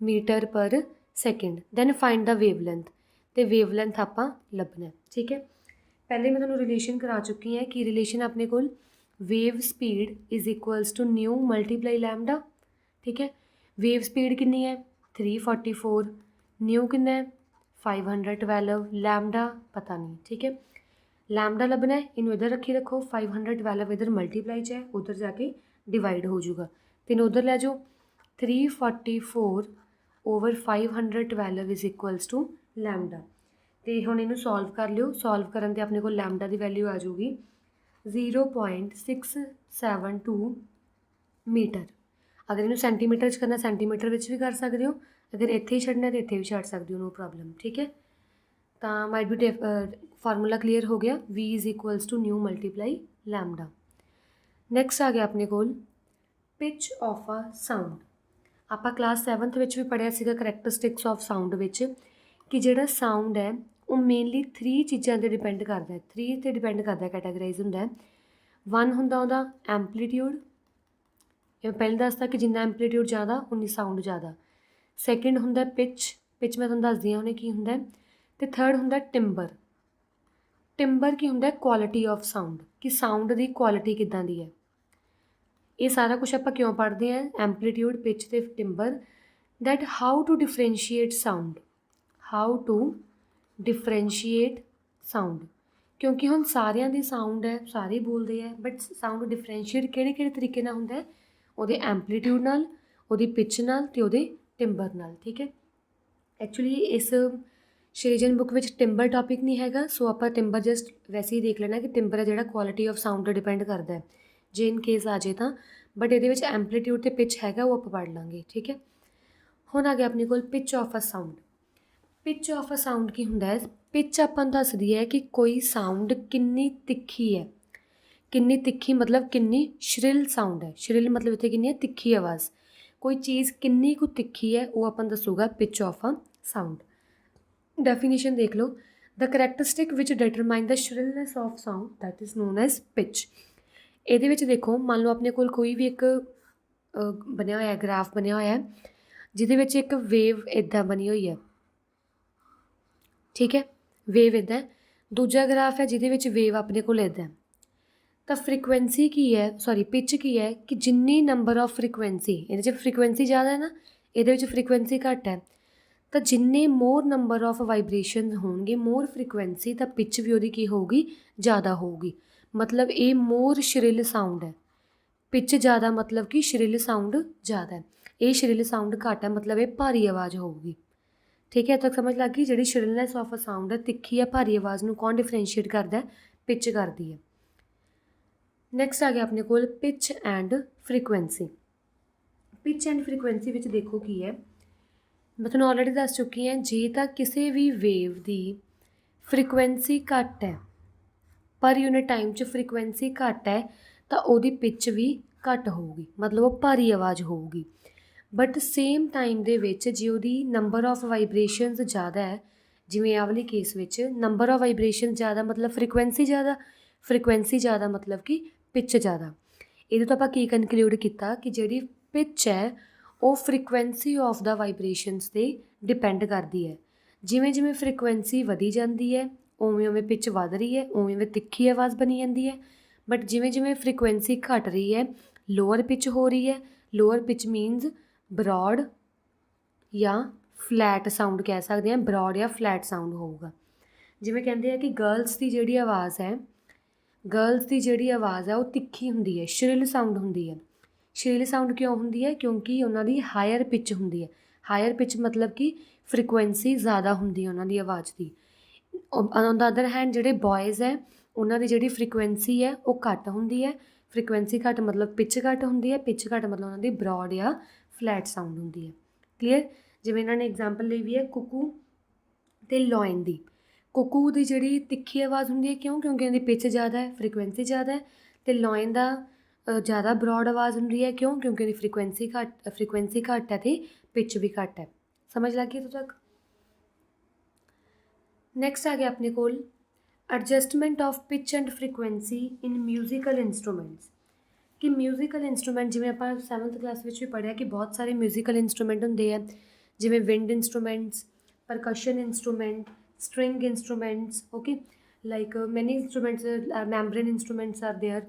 metre per second. then find the wavelength, ਤੇ wavelength ਆਪਾਂ ਲੱਭਣਾ। ਠੀਕ ਹੈ, ਪਹਿਲੇ ਮੈਂ ਤੁਹਾਨੂੰ ਰਿਲੇਸ਼ਨ ਕਰਾ ਚੁੱਕੀ ਹਾਂ ਕਿ ਰਿਲੇਸ਼ਨ ਆਪਣੇ ਕੋਲ wave speed is equals to nu multiply lambda. ਠੀਕ ਹੈ, ਵੇਵ ਸਪੀਡ ਕਿੰਨੀ ਹੈ 344, ਨਿਊ ਕਿੰਨਾ ਹੈ 512, ਲੈਮਡਾ ਪਤਾ ਨਹੀਂ। ਠੀਕ ਹੈ, ਲੈਮਡਾ ਲੱਭਣਾ ਹੈ, ਇਹਨੂੰ ਇੱਧਰ ਰੱਖੋ 512 ਇੱਧਰ ਮਲਟੀਪਲਾਈ 'ਚ ਹੈ, ਉੱਧਰ ਜਾ ਕੇ ਡਿਵਾਈਡ ਹੋ ਜਾਊਗਾ, ਤੇ ਇਹਨੂੰ ਉੱਧਰ ਲੈ ਜਾਓ 344 over 512 is equals to lambda. ਤੇ ਹੁਣ ਇਹਨੂੰ ਸੋਲਵ ਕਰ ਲਿਓ, ਸੋਲਵ ਕਰਨ 'ਤੇ ਆਪਣੇ ਕੋਲ ਲੈਮਡਾ ਦੀ ਵੈਲਿਊ ਆ ਜਾਊਗੀ 0.672 ਮੀਟਰ। ਅਗਰ ਇਹਨੂੰ ਸੈਂਟੀਮੀਟਰ 'ਚ ਕਰਨਾ ਸੈਂਟੀਮੀਟਰ ਵਿੱਚ ਵੀ ਕਰ ਸਕਦੇ ਹੋ, ਅਗਰ ਇੱਥੇ ਹੀ ਛੱਡਣਾ ਤਾਂ ਇੱਥੇ ਵੀ ਛੱਡ ਸਕਦੇ ਹੋ, ਨੋ ਪ੍ਰੋਬਲਮ। ਠੀਕ ਹੈ, ਤਾਂ ਮਾਈਟ ਬੀ ਫਾਰਮੂਲਾ ਕਲੀਅਰ ਹੋ ਗਿਆ, v is equals to nu multiply lambda. Next ਆ ਗਿਆ ਆਪਣੇ ਕੋਲ ਪਿਚ ਆਫ ਅ ਸਾਊਂਡ। ਆਪਾਂ ਕਲਾਸ 7th ਵਿੱਚ ਵੀ ਪੜ੍ਹਿਆ ਸੀਗਾ ਕਰੈਕਟਰਿਸਟਿਕਸ ਆਫ ਸਾਊਂਡ ਵਿੱਚ ਕਿ ਜਿਹੜਾ ਸਾਊਂਡ ਹੈ ਉਹ ਮੇਨਲੀ 3 ਚੀਜ਼ਾਂ 'ਤੇ ਡਿਪੈਂਡ ਕਰਦਾ ਹੈ, 3 'ਤੇ ਡਿਪੈਂਡ ਕਰਦਾ, ਕੈਟਾਗਰਾਈਜ਼ ਹੁੰਦਾ ਹੈ। 1 ਹੁੰਦਾ ਉਹਦਾ ਐਂਪਲੀਟਿਊਡ, ਇਹ ਪਹਿਲਾਂ ਦੱਸਦਾ ਕਿ ਜਿੰਨਾ ਐਂਪਲੀਟਿਊਡ ਜ਼ਿਆਦਾ ਉਨੀ ਸਾਊਂਡ ਜ਼ਿਆਦਾ। ਸੈਕਿੰਡ ਹੁੰਦਾ ਪਿਚ, ਪਿਚ ਮੈਂ ਤੁਹਾਨੂੰ ਦੱਸਦੀ ਹਾਂ ਉਹਨੇ ਕੀ ਹੁੰਦਾ। ਅਤੇ ਥਰਡ ਹੁੰਦਾ ਟਿੰਬਰ। ਟਿੰਬਰ ਕੀ ਹੁੰਦਾ ਕੁਆਲਿਟੀ ਆਫ ਸਾਊਂਡ, ਕਿ ਸਾਊਂਡ ਦੀ ਕੁਆਲਿਟੀ ਕਿੱਦਾਂ ਦੀ ਹੈ। ਇਹ ਸਾਰਾ ਕੁਛ ਆਪਾਂ ਕਿਉਂ ਪੜ੍ਹਦੇ ਹਾਂ, ਐਂਪਲੀਟਿਊਡ, ਪਿਚ ਅਤੇ timbre, that how to differentiate sound, how to differentiate sound. ਕਿਉਂਕਿ ਹੁਣ ਸਾਰਿਆਂ ਦੀ ਸਾਊਂਡ ਹੈ, ਸਾਰੇ ਬੋਲਦੇ ਹੈ, ਬਟ ਸਾਊਂਡ ਡਿਫਰੈਂਸ਼ੀਏਟ ਕਿਹੜੇ ਤਰੀਕੇ ਨਾਲ ਹੁੰਦਾ ਹੈ, ਉਹਦੇ ਐਂਪਲੀਟਿਊਡ ਨਾਲ, ਉਹਦੀ ਪਿਚ ਨਾਲ ਅਤੇ ਉਹਦੇ ਟਿੰਬਰ ਨਾਲ। ਠੀਕ ਹੈ, ਐਕਚੁਅਲੀ ਇਸ ਸ਼੍ਰੀਜਨ ਬੁੱਕ ਵਿੱਚ ਟਿੰਬਰ ਟੋਪਿਕ ਨਹੀਂ ਹੈਗਾ, ਸੋ ਆਪਾਂ ਟਿੰਬਰ ਜਸਟ ਵੈਸੇ ਹੀ ਦੇਖ ਲੈਣਾ ਕਿ ਟਿੰਬਰ ਹੈ ਜਿਹੜਾ ਕੁਆਲਿਟੀ ਆਫ ਸਾਊਂਡ 'ਤੇ ਡਿਪੈਂਡ ਕਰਦਾ ਹੈ, ਜੇ ਇਨ ਕੇਸ ਆ ਜੇ ਤਾਂ। ਬਟ ਇਹਦੇ ਵਿੱਚ ਐਂਪਲੀਟਿਊਡ ਅਤੇ ਪਿਚ ਹੈਗਾ, ਉਹ ਆਪਾਂ ਪੜ੍ਹ ਲਾਂਗੇ। ਠੀਕ ਹੈ, ਹੁਣ ਆ ਗਿਆ ਆਪਣੇ ਕੋਲ pitch of a sound. Pitch of a sound ਕੀ ਹੁੰਦਾ ਹੈ, ਪਿਚ ਆਪਾਂ ਨੂੰ ਦੱਸਦੀ ਹੈ ਕਿ ਕੋਈ ਸਾਊਂਡ ਕਿੰਨੀ ਤਿੱਖੀ ਹੈ। ਕਿੰਨੀ ਤਿੱਖੀ ਮਤਲਬ ਕਿੰਨੀ ਸ਼੍ਰਿਲ ਸਾਊਂਡ ਹੈ, ਸ਼੍ਰਿਲ ਮਤਲਬ ਇੱਥੇ ਕਿੰਨੀ ਹੈ ਤਿੱਖੀ ਆਵਾਜ਼। ਕੋਈ ਚੀਜ਼ ਕਿੰਨੀ ਕੁ ਤਿੱਖੀ ਹੈ ਉਹ ਆਪਾਂ ਨੂੰ ਦੱਸੂਗਾ pitch of a sound. Definition ਦੇਖ ਲਓ, the characteristic which determine the shrillness of sound that is known as pitch. ਇਹਦੇ ਵਿੱਚ ਦੇਖੋ, ਮੰਨ ਲਓ ਆਪਣੇ ਕੋਲ ਕੋਈ ਵੀ ਇੱਕ ਬਣਿਆ ਹੋਇਆ ਗ੍ਰਾਫ ਬਣਿਆ ਹੋਇਆ ਜਿਹਦੇ ਵਿੱਚ ਇੱਕ ਵੇਵ ਇੱਦਾਂ ਬਣੀ ਹੋਈ ਹੈ। ਠੀਕ ਹੈ, ਵੇਵ ਇੱਦਾਂ। ਦੂਜਾ ਗ੍ਰਾਫ ਹੈ ਜਿਹਦੇ ਵਿੱਚ ਵੇਵ ਆਪਣੇ ਕੋਲ ਇੱਦਾਂ। ਤਾਂ ਫ੍ਰੀਕੁਐਂਸੀ ਕੀ ਹੈ, ਪਿਚ ਕੀ ਹੈ ਕਿ ਜਿੰਨੀ ਨੰਬਰ ਆਫ ਫ੍ਰੀਕੁਐਂਸੀ, ਇਹਦੇ 'ਚ ਫ੍ਰੀਕੁਐਂਸੀ ਜ਼ਿਆਦਾ ਹੈ ਨਾ, ਇਹਦੇ ਵਿੱਚ ਫ੍ਰੀਕੁਐਂਸੀ ਘੱਟ ਹੈ, ਤਾਂ ਜਿੰਨੇ ਮੋਰ ਨੰਬਰ ਆਫ ਵਾਈਬ੍ਰੇਸ਼ਨ ਹੋਣਗੇ, ਮੋਰ ਫ੍ਰੀਕੁਐਂਸੀ, ਤਾਂ ਪਿਚ ਵੀ ਉਹਦੀ ਕੀ ਹੋਊਗੀ ਜ਼ਿਆਦਾ ਹੋਊਗੀ। ਮਤਲਬ ਇਹ ਮੋਰ ਸ਼੍ਰਿਲ ਸਾਊਂਡ ਹੈ। ਪਿਚ ਜ਼ਿਆਦਾ ਮਤਲਬ ਕਿ ਸ਼੍ਰਿਲ ਸਾਊਂਡ ਜ਼ਿਆਦਾ ਹੈ, ਇਹ ਸ਼੍ਰਿਲ ਸਾਊਂਡ ਘੱਟ ਹੈ ਮਤਲਬ ਇਹ ਭਾਰੀ ਆਵਾਜ਼ ਹੋਊਗੀ। ਠੀਕ ਹੈ, ਇੱਥੇ ਤੱਕ ਸਮਝ ਲੱਗ ਗਈ। ਜਿਹੜੀ ਸ਼੍ਰਿਲਨੈਸ ਆਫ ਅ ਸਾਊਂਡ ਹੈ, ਤਿੱਖੀ ਹੈ ਭਾਰੀ ਆਵਾਜ਼ ਨੂੰ ਕੌਣ ਡਿਫਰੈਂਸ਼ੀਏਟ ਕਰਦਾ, ਪਿਚ ਕਰਦੀ ਹੈ। ਨੈਕਸਟ ਆ ਗਿਆ ਆਪਣੇ ਕੋਲ pitch and frequency. Pitch and frequency ਵਿੱਚ ਦੇਖੋ ਕੀ ਹੈ, ਮੈਂ ਤੁਹਾਨੂੰ ਆਲਰੇਡੀ ਦੱਸ ਚੁੱਕੀ ਹਾਂ, ਜੇ ਤਾਂ ਕਿਸੇ ਵੀ ਵੇਵ ਦੀ ਫ੍ਰੀਕੁਐਂਸੀ ਘੱਟ ਹੈ, ਪਰ ਯੂਨਿਟ ਟਾਈਮ 'ਚ ਫ੍ਰੀਕੁਐਂਸੀ ਘੱਟ ਹੈ, ਤਾਂ ਉਹਦੀ ਪਿਚ ਵੀ ਘੱਟ ਹੋਊਗੀ, ਮਤਲਬ ਉਹ ਭਾਰੀ ਆਵਾਜ਼ ਹੋਊਗੀ। ਬਟ ਸੇਮ ਟਾਈਮ ਦੇ ਵਿੱਚ ਜੇ ਉਹਦੀ ਨੰਬਰ ਆਫ ਵਾਈਬ੍ਰੇਸ਼ਨਸ ਜ਼ਿਆਦਾ ਹੈ, ਜਿਵੇਂ ਆਹ ਵਾਲੀ ਕੇਸ ਵਿੱਚ ਨੰਬਰ ਆਫ ਵਾਈਬ੍ਰੇਸ਼ਨ ਜ਼ਿਆਦਾ ਮਤਲਬ ਫ੍ਰੀਕੁਐਂਸੀ ਜ਼ਿਆਦਾ, ਫ੍ਰੀਕੁਐਂਸੀ ਜ਼ਿਆਦਾ ਮਤਲਬ ਕਿ ਪਿਚ ਜ਼ਿਆਦਾ। ਇਹਦੇ ਤੋਂ ਆਪਾਂ ਕੀ ਕਨਕਲੂਡ ਕੀਤਾ ਕਿ ਜਿਹੜੀ ਪਿਚ ਹੈ ਉਹ ਫ੍ਰੀਕੁਐਂਸੀ ਆਫ ਦਾ ਵਾਈਬ੍ਰੇਸ਼ਨਸ 'ਤੇ ਡਿਪੈਂਡ ਕਰਦੀ ਹੈ। ਜਿਵੇਂ ਜਿਵੇਂ ਫ੍ਰੀਕੁਐਂਸੀ ਵਧੀ ਜਾਂਦੀ ਹੈ, ਉਵੇਂ ਉਵੇਂ ਪਿਚ ਵੱਧ ਰਹੀ ਹੈ, ਉਵੇਂ ਉਵੇਂ ਤਿੱਖੀ ਆਵਾਜ਼ ਬਣੀ ਜਾਂਦੀ ਹੈ। ਬਟ ਜਿਵੇਂ ਜਿਵੇਂ ਫ੍ਰੀਕੁਐਂਸੀ ਘਟ ਰਹੀ ਹੈ, ਲੋਅਰ ਪਿਚ ਹੋ ਰਹੀ ਹੈ। ਲੋਅਰ ਪਿਚ ਮੀਨਜ਼ ਬਰੋਡ ਜਾਂ ਫਲੈਟ ਸਾਊਂਡ ਕਹਿ ਸਕਦੇ ਹਾਂ, ਬਰੋਡ ਜਾਂ ਫਲੈਟ ਸਾਊਂਡ ਹੋਊਗਾ। ਜਿਵੇਂ ਕਹਿੰਦੇ ਆ ਕਿ ਗਰਲਸ ਦੀ ਜਿਹੜੀ ਆਵਾਜ਼ ਹੈ, ਉਹ ਤਿੱਖੀ ਹੁੰਦੀ ਹੈ, ਸ਼੍ਰਿਲ ਸਾਊਂਡ ਹੁੰਦੀ ਹੈ। ਸ਼੍ਰਿਲ ਸਾਊਂਡ ਕਿਉਂ ਹੁੰਦੀ ਹੈ, ਕਿਉਂਕਿ ਉਹਨਾਂ ਦੀ ਹਾਇਰ ਪਿਚ ਹੁੰਦੀ ਹੈ। ਹਾਇਰ ਪਿਚ ਮਤਲਬ ਕਿ ਫ੍ਰੀਕੁਐਂਸੀ ਜ਼ਿਆਦਾ ਹੁੰਦੀ ਹੈ ਉਹਨਾਂ ਦੀ ਆਵਾਜ਼ ਦੀ। ਔਨ ਦਾ ਅਦਰ ਹੈਂਡ ਜਿਹੜੇ ਬॉयਜ਼ ਹੈ ਉਹਨਾਂ ਦੀ ਜਿਹੜੀ ਫ੍ਰੀਕੁਐਂਸੀ ਹੈ ਉਹ ਘੱਟ ਹੁੰਦੀ ਹੈ। ਫ੍ਰੀਕੁਐਂਸੀ ਘੱਟ ਮਤਲਬ ਪਿੱਚ ਘੱਟ ਹੁੰਦੀ ਹੈ, ਪਿੱਚ ਘੱਟ ਮਤਲਬ ਉਹਨਾਂ ਦੀ ਬਰੋਡ ਜਾਂ ਫਲੈਟ ਸਾਊਂਡ ਹੁੰਦੀ ਹੈ। ਕਲੀਅਰ। ਜਿਵੇਂ ਇਹਨਾਂ ਨੇ ਐਗਜ਼ਾਮਪਲ ਲਈ ਵੀ ਹੈ ਕੁਕੂ ਅਤੇ ਲੋਇਨ ਦੀ। ਕੁਕੂ ਦੀ ਜਿਹੜੀ ਤਿੱਖੀ ਆਵਾਜ਼ ਹੁੰਦੀ ਹੈ, ਕਿਉਂ? ਕਿਉਂਕਿ ਉਹਦੀ ਪਿੱਚ ਜ਼ਿਆਦਾ ਹੈ, ਫ੍ਰੀਕੁਐਂਸੀ ਜ਼ਿਆਦਾ ਹੈ। ਅਤੇ ਲੋਇਨ ਦਾ ਜ਼ਿਆਦਾ ਬਰੋਡ ਆਵਾਜ਼ ਹੁੰਦੀ ਹੈ, ਕਿਉਂ? ਕਿਉਂਕਿ ਉਹਦੀ ਫ੍ਰੀਕੁਐਂਸੀ ਘੱਟ ਹੈ ਅਤੇ ਪਿੱਚ ਵੀ ਘੱਟ ਹੈ। ਸਮਝ ਲੱਗ ਗਈ ਇੱਥੋਂ ਤੱਕ? ਨੈਕਸਟ ਆ ਗਿਆ ਆਪਣੇ ਕੋਲ adjustment of pitch and frequency in musical instruments. ਕਿ ਮਿਊਜ਼ੀਕਲ ਇੰਸਟਰੂਮੈਂਟ, ਜਿਵੇਂ ਆਪਾਂ 7th ਕਲਾਸ ਵਿੱਚ ਵੀ ਪੜ੍ਹਿਆ ਕਿ ਬਹੁਤ ਸਾਰੇ ਮਿਊਜ਼ੀਕਲ ਇੰਸਟਰੂਮੈਂਟ ਹੁੰਦੇ ਆ, ਜਿਵੇਂ wind instruments, percussion instrument, string instruments, okay, like many instruments, membrane instruments are there.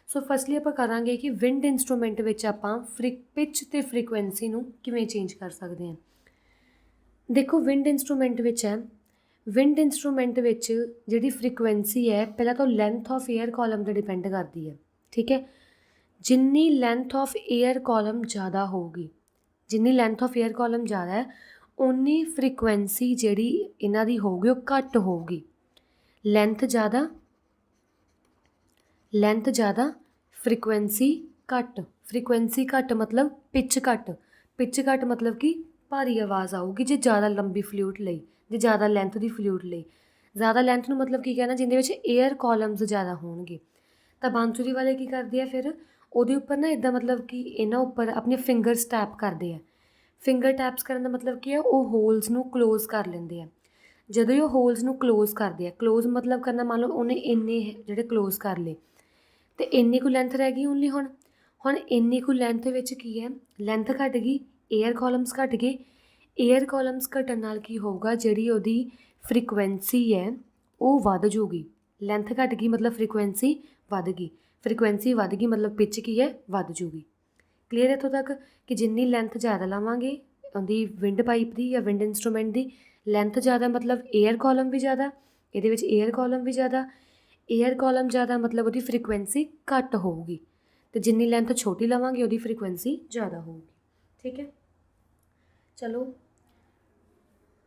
So firstly ਆਪਾਂ ਕਰਾਂਗੇ ਕਿ ਵਿੰਡ ਇੰਸਟਰੂਮੈਂਟ ਵਿੱਚ ਆਪਾਂ ਪਿਚ ਅਤੇ ਫ੍ਰੀਕੁਐਂਸੀ ਨੂੰ ਕਿਵੇਂ ਚੇਂਜ ਕਰ ਸਕਦੇ ਹਾਂ। ਦੇਖੋ ਵਿੰਡ ਇੰਸਟਰੂਮੈਂਟ ਵਿੱਚ ਹੈ, ਵਿੰਡ ਇੰਸਟਰੂਮੈਂਟ ਵਿੱਚ ਜਿਹੜੀ ਫ੍ਰੀਕੁਐਂਸੀ ਹੈ ਪਹਿਲਾਂ ਤਾਂ ਲੈਂਥ ਆਫ ਏਅਰ ਕਾਲਮ 'ਤੇ ਡਿਪੈਂਡ ਕਰਦੀ ਹੈ, ਠੀਕ ਹੈ। ਜਿੰਨੀ ਲੈਂਥ ਆਫ ਏਅਰ ਕਾਲਮ ਜ਼ਿਆਦਾ ਹੋਊਗੀ, ਜਿੰਨੀ ਲੈਂਥ ਆਫ ਏਅਰ ਕਾਲਮ ਜ਼ਿਆਦਾ ਹੈ ਉਨੀ ਫ੍ਰੀਕੁਐਂਸੀ ਜਿਹੜੀ ਇਹਨਾਂ ਦੀ ਹੋਊਗੀ ਉਹ ਘੱਟ ਹੋਊਗੀ। ਲੈਂਥ ਜ਼ਿਆਦਾ ਫ੍ਰੀਕੁਐਂਸੀ ਘੱਟ। ਫ੍ਰੀਕੁਐਂਸੀ ਘੱਟ ਮਤਲਬ ਪਿੱਚ ਘੱਟ। ਪਿੱਚ ਘੱਟ ਮਤਲਬ ਕਿ ਭਾਰੀ ਆਵਾਜ਼ ਆਊਗੀ ਜੇ ਜ਼ਿਆਦਾ ਲੰਬੀ ਫਲੂਟ ਲਈ, ਜੇ ਜ਼ਿਆਦਾ ਲੈਂਥ ਦੀ ਫਲੂਟ ਲਈ। ਜ਼ਿਆਦਾ ਲੈਂਥ ਨੂੰ ਮਤਲਬ ਕੀ ਕਹਿਣਾ, ਜਿਹਦੇ ਵਿੱਚ ਏਅਰ ਕਾਲਮਸ ਜ਼ਿਆਦਾ ਹੋਣਗੇ। ਤਾਂ ਬਾਂਸੁਰੀ ਵਾਲੇ ਕੀ ਕਰਦੇ ਆ ਫਿਰ ਉਹਦੇ ਉੱਪਰ ਨਾ ਇੱਦਾਂ ਮਤਲਬ ਕਿ ਇਹਨਾਂ ਉੱਪਰ ਆਪਣੇ ਫਿੰਗਰਸ ਟੈਪ ਕਰਦੇ ਆ। ਫਿੰਗਰ ਟੈਪਸ ਕਰਨ ਦਾ ਮਤਲਬ ਕੀ ਹੈ, ਉਹ ਹੋਲਸ ਨੂੰ ਕਲੋਜ਼ ਕਰ ਲੈਂਦੇ ਆ। ਜਦੋਂ ਹੀ ਉਹ ਹੋਲਸ ਨੂੰ ਕਲੋਜ਼ ਕਰਦੇ ਆ, ਕਲੋਜ਼ ਮਤਲਬ ਕਰਨਾ, ਮੰਨ ਲਓ ਉਹਨੇ ਇੰਨੇ ਜਿਹੜੇ ਕਲੋਜ਼ ਕਰ ਲਏ ਅਤੇ ਇੰਨੀ ਕੁ ਲੈਂਥ ਰਹਿ ਗਈ ਓਨਲੀ। ਹੁਣ ਇੰਨੀ ਕੁ ਲੈਂਥ ਵਿੱਚ ਕੀ ਹੈ, ਲੈਂਥ ਘੱਟ ਗਈ, ਏਅਰ ਕਾਲਮਸ ਘੱਟ ਗਏ। ਏਅਰ ਕਾਲਮਸ ਘਟਣ ਨਾਲ ਕੀ ਹੋਊਗਾ, ਜਿਹੜੀ ਉਹਦੀ ਫ੍ਰੀਕੁਐਂਸੀ ਹੈ ਉਹ ਵੱਧ ਜੂਗੀ। ਲੈਂਥ ਘੱਟ ਗਈ ਮਤਲਬ ਫ੍ਰੀਕੁਐਂਸੀ ਵੱਧ ਗਈ, ਫ੍ਰੀਕੁਐਂਸੀ ਵੱਧ ਗਈ ਮਤਲਬ ਪਿੱਚ ਕੀ ਹੈ, ਵੱਧ ਜੂਗੀ। ਕਲੀਅਰ ਇੱਥੋਂ ਤੱਕ ਕਿ ਜਿੰਨੀ ਲੈਂਥ ਜ਼ਿਆਦਾ ਲਾਵਾਂਗੇ ਉਹਦੀ ਵਿੰਡ ਪਾਈਪ ਦੀ ਜਾਂ ਵਿੰਡ ਇੰਸਟਰੂਮੈਂਟ ਦੀ, ਲੈਂਥ ਜ਼ਿਆਦਾ ਮਤਲਬ ਏਅਰ ਕਾਲਮ ਵੀ ਜ਼ਿਆਦਾ, ਇਹਦੇ ਵਿੱਚ ਏਅਰ ਕਾਲਮ ਵੀ ਜ਼ਿਆਦਾ। ਏਅਰ ਕਾਲਮ ਜ਼ਿਆਦਾ ਮਤਲਬ ਉਹਦੀ ਫ੍ਰੀਕੁਐਂਸੀ ਘੱਟ ਹੋਊਗੀ, ਅਤੇ ਜਿੰਨੀ ਲੈਂਥ ਛੋਟੀ ਲਵਾਂਗੇ ਉਹਦੀ ਫ੍ਰੀਕੁਐਂਸੀ ਜ਼ਿਆਦਾ ਹੋਊਗੀ। ਠੀਕ ਹੈ, ਚਲੋ